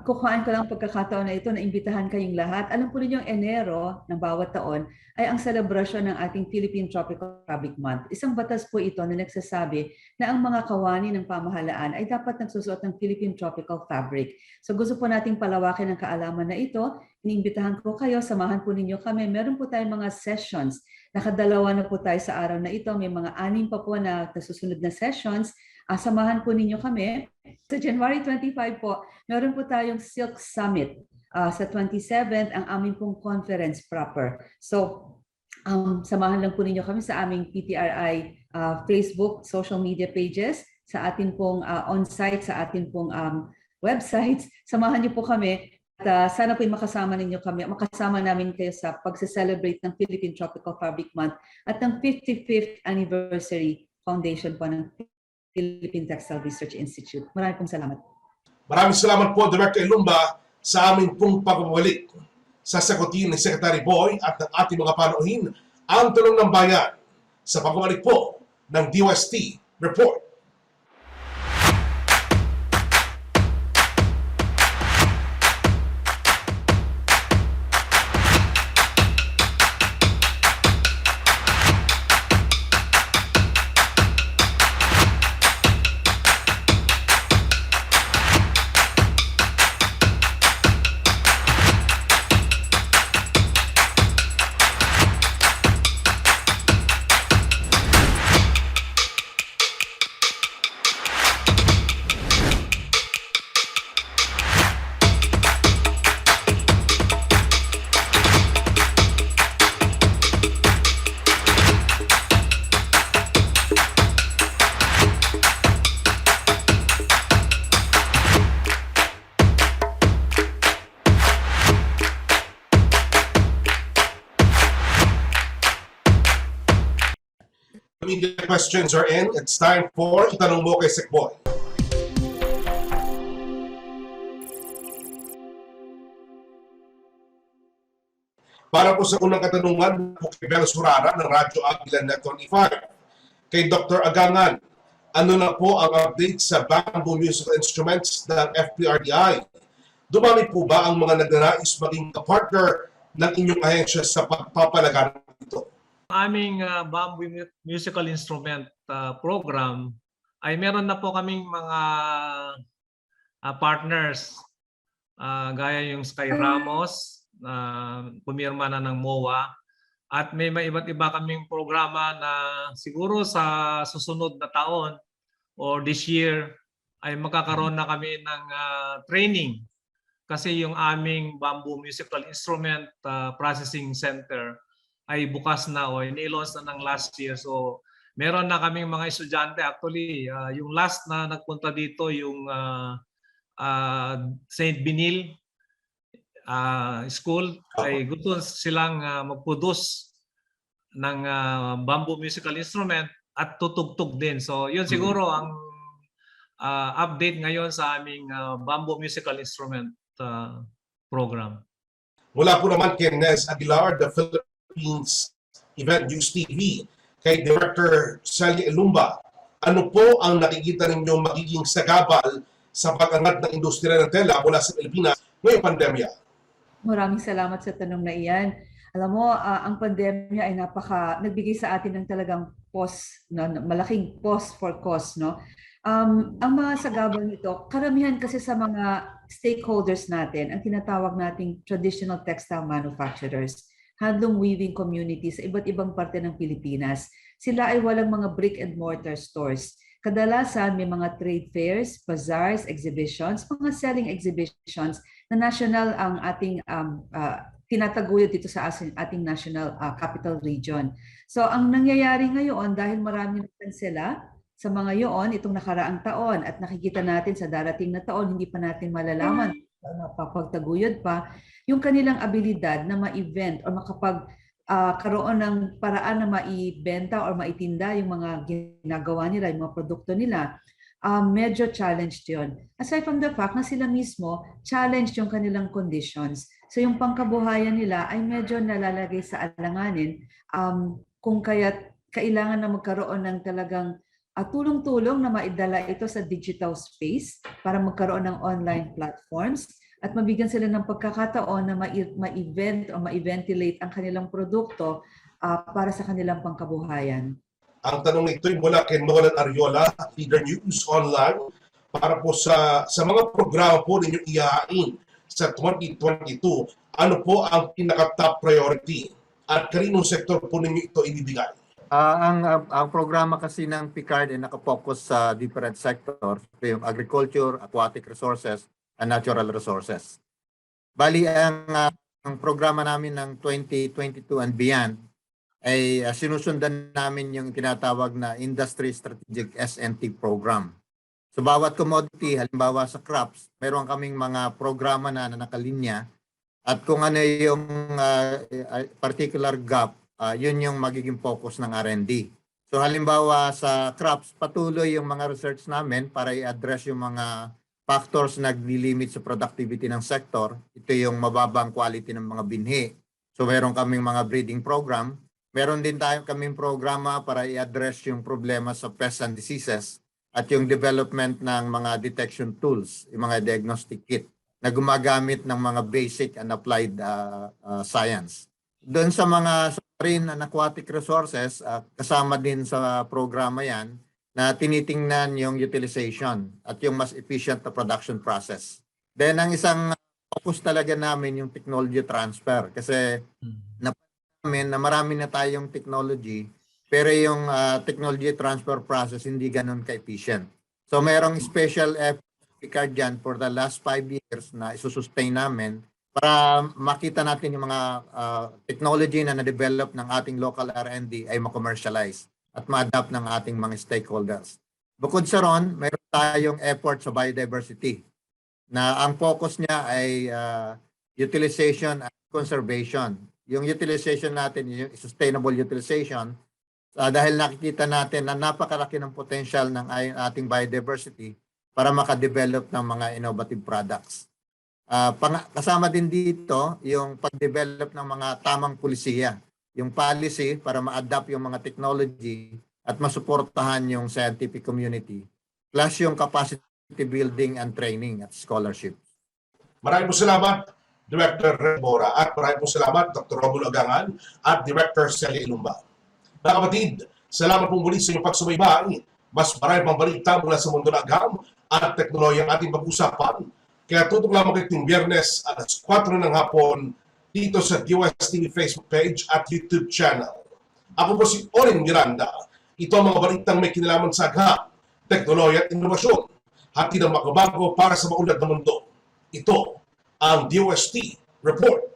Kukuhaan ko lang pagkakataon na ito na imbitahan kayong lahat. Alam po ninyong Enero ng bawat taon ay ang selebrasyon ng ating Philippine Tropical Fabric Month. Isang batas po ito na nagsasabi na ang mga kawani ng pamahalaan ay dapat nagsusuot ng Philippine Tropical Fabric. So gusto po nating palawakin ang kaalaman na ito. Iniimbitahan ko kayo, samahan po ninyo kami. Meron po tayong mga sessions. Nakadalawa na po tayo sa araw na ito. May mga 6 pa po na susunod na sessions. Samahan po ninyo kami. Sa January 25 po, meron po tayong Silk Summit. Sa 27th, ang aming pong conference proper. So, samahan lang po ninyo kami sa aming PTRI Facebook, social media pages, sa atin pong on-site, sa atin pong websites. Samahan niyo po kami. At sana po makasama namin kayo sa pagse-celebrate ng Philippine Tropical Fabric Month at ng 55th anniversary foundation po ng Philippine Textile Research Institute. Maraming pong salamat. Maraming salamat po, Director Ilumba, sa aming pong pagbabalik. Sasagutin ni Secretary Boy at ng ating mga panauhin ang tanong ng bayan sa pagbabalik po ng DOST Report. Media questions are in. It's time for Itanong Mo kay Sec Boy. Para po sa unang katanungan po kay Bel Surara ng Radyo Ilan Net 25. Kay Dr. Agangan, ano na po ang update sa bamboo musical instruments ng FPRDI? Dumami po ba ang mga nagnanais maging kapartner ng inyong ahensya sa pagpapalaganap nito? Aming bamboo musical instrument program ay meron na po kaming mga partners gaya yung Sky Ramos pumirma na ng MOA at may iba't iba kaming programa na siguro sa susunod na taon or this year ay magkakaroon na kami ng training kasi yung aming bamboo musical instrument processing center ay bukas na o ini-launch na ng last year. So meron na kaming mga estudyante. Actually, yung last na nagpunta dito yung St. Benil School ay gusto silang mag-produce ng bamboo musical instrument at tutugtog din. So yun siguro ang update ngayon sa aming bamboo musical instrument program. Mula po naman kay Nez Aguilar, the Philippines Event News TV, kay Director Celia Ilumba, ano po ang nakikita ninyo magiging sagabal sa pag-angat ng industriya ng tela mula sa Pilipinas ngayong pandemya? Maraming salamat sa tanong na iyan. Alam mo, ang pandemya ay nagbigay sa atin ng talagang malaking pause for cause, no? Ang mga sagabal nito, karamihan kasi sa mga stakeholders natin, ang tinatawag nating traditional textile manufacturers, handloom weaving communities sa iba't ibang parte ng Pilipinas. Sila ay walang mga brick and mortar stores. Kadalasan may mga trade fairs, bazaars, exhibitions, mga selling exhibitions na national ang ating tinataguyod dito sa ating national capital region. So ang nangyayari ngayon dahil marami na sila sa mga yoon itong nakaraang taon at nakikita natin sa darating na taon, hindi pa natin malalaman mapapagtaguyod pa, yung kanilang abilidad na ma-event o karoon ng paraan na maibenta o maitinda yung mga ginagawa nila, yung mga produkto nila, medyo challenged yun. Aside from the fact na sila mismo, challenged yung kanilang conditions. So yung pangkabuhayan nila ay medyo nalalagay sa alanganin kung kaya't kailangan na magkaroon ng talagang tulong-tulong na maidala ito sa digital space para magkaroon ng online platforms at mabigyan sila ng pagkakataon na ma-event o ma-ventilate ang kanilang produkto para sa kanilang pangkabuhayan. Ang tanong nito ay mula kay Nolan Ariola, Leader News Online, para po sa mga programa po ninyong ihahain sa 2022, ano po ang pinaka-top priority at kaninong sektor po ninyo ito ibibigay? Ang programa kasi ng PICARD ay nakapokus sa different sectors, yung agriculture, aquatic resources, and natural resources. Bali, ang programa namin ng 2022 and beyond ay sinusundan namin yung tinatawag na Industry Strategic S&T Program. So bawat commodity, halimbawa sa crops, meron kaming mga programa na nakalinya at kung ano yung particular gap, yun yung magiging focus ng R&D. So halimbawa sa crops, patuloy yung mga research namin para i-address yung mga factors na nagli-limit sa productivity ng sektor. Ito yung mababang quality ng mga binhi. So meron kaming mga breeding program. Meron din kaming programa para i-address yung problema sa pests and diseases at yung development ng mga detection tools, yung mga diagnostic kit na gumagamit ng mga basic and applied science. Doon sa mga marine and aquatic resources, kasama din sa programa yan na tinitingnan yung utilization at yung mas efficient na production process. Then ang isang focus talaga namin yung technology transfer kasi namin na marami na tayong technology pero yung technology transfer process hindi ganun ka-efficient. So mayroong special effort dyan for the last 5 years na isusustain namin para makita natin yung mga technology na na-develop ng ating local R&D ay ma-commercialize at ma-adapt ng ating mga stakeholders. Bukod sa ron, mayroon tayong effort sa biodiversity na ang focus niya ay utilization and conservation. Yung utilization natin, yung sustainable utilization, dahil nakikita natin na napakalaki ng potential ng ating biodiversity para makadevelop ng mga innovative products. Kasama din dito yung pag-develop ng mga tamang pulisiya, yung policy para ma-adapt yung mga technology at masuportahan yung scientific community, plus yung capacity building and training at scholarship. Maraming po salamat, Director Rebora, at maraming po salamat, Dr. Romulo Agangan at Director Celia Ilumba. Mga kapatid, salamat po muli sa inyong pagsubaybay. Mas marami pang balita mula sa mundo ng agam at teknolohiya ang ating pag-usapan. Kaya tutok lamang kayo ting Biyernes alas 4 ng hapon dito sa DOST TV Facebook page at YouTube channel. Ako po si Orin Miranda. Ito ang mga balitang may kinalaman sa agam, teknolohiya at inovasyon. Hatid ang makabago para sa maunlad na mundo. Ito ang DOST Report.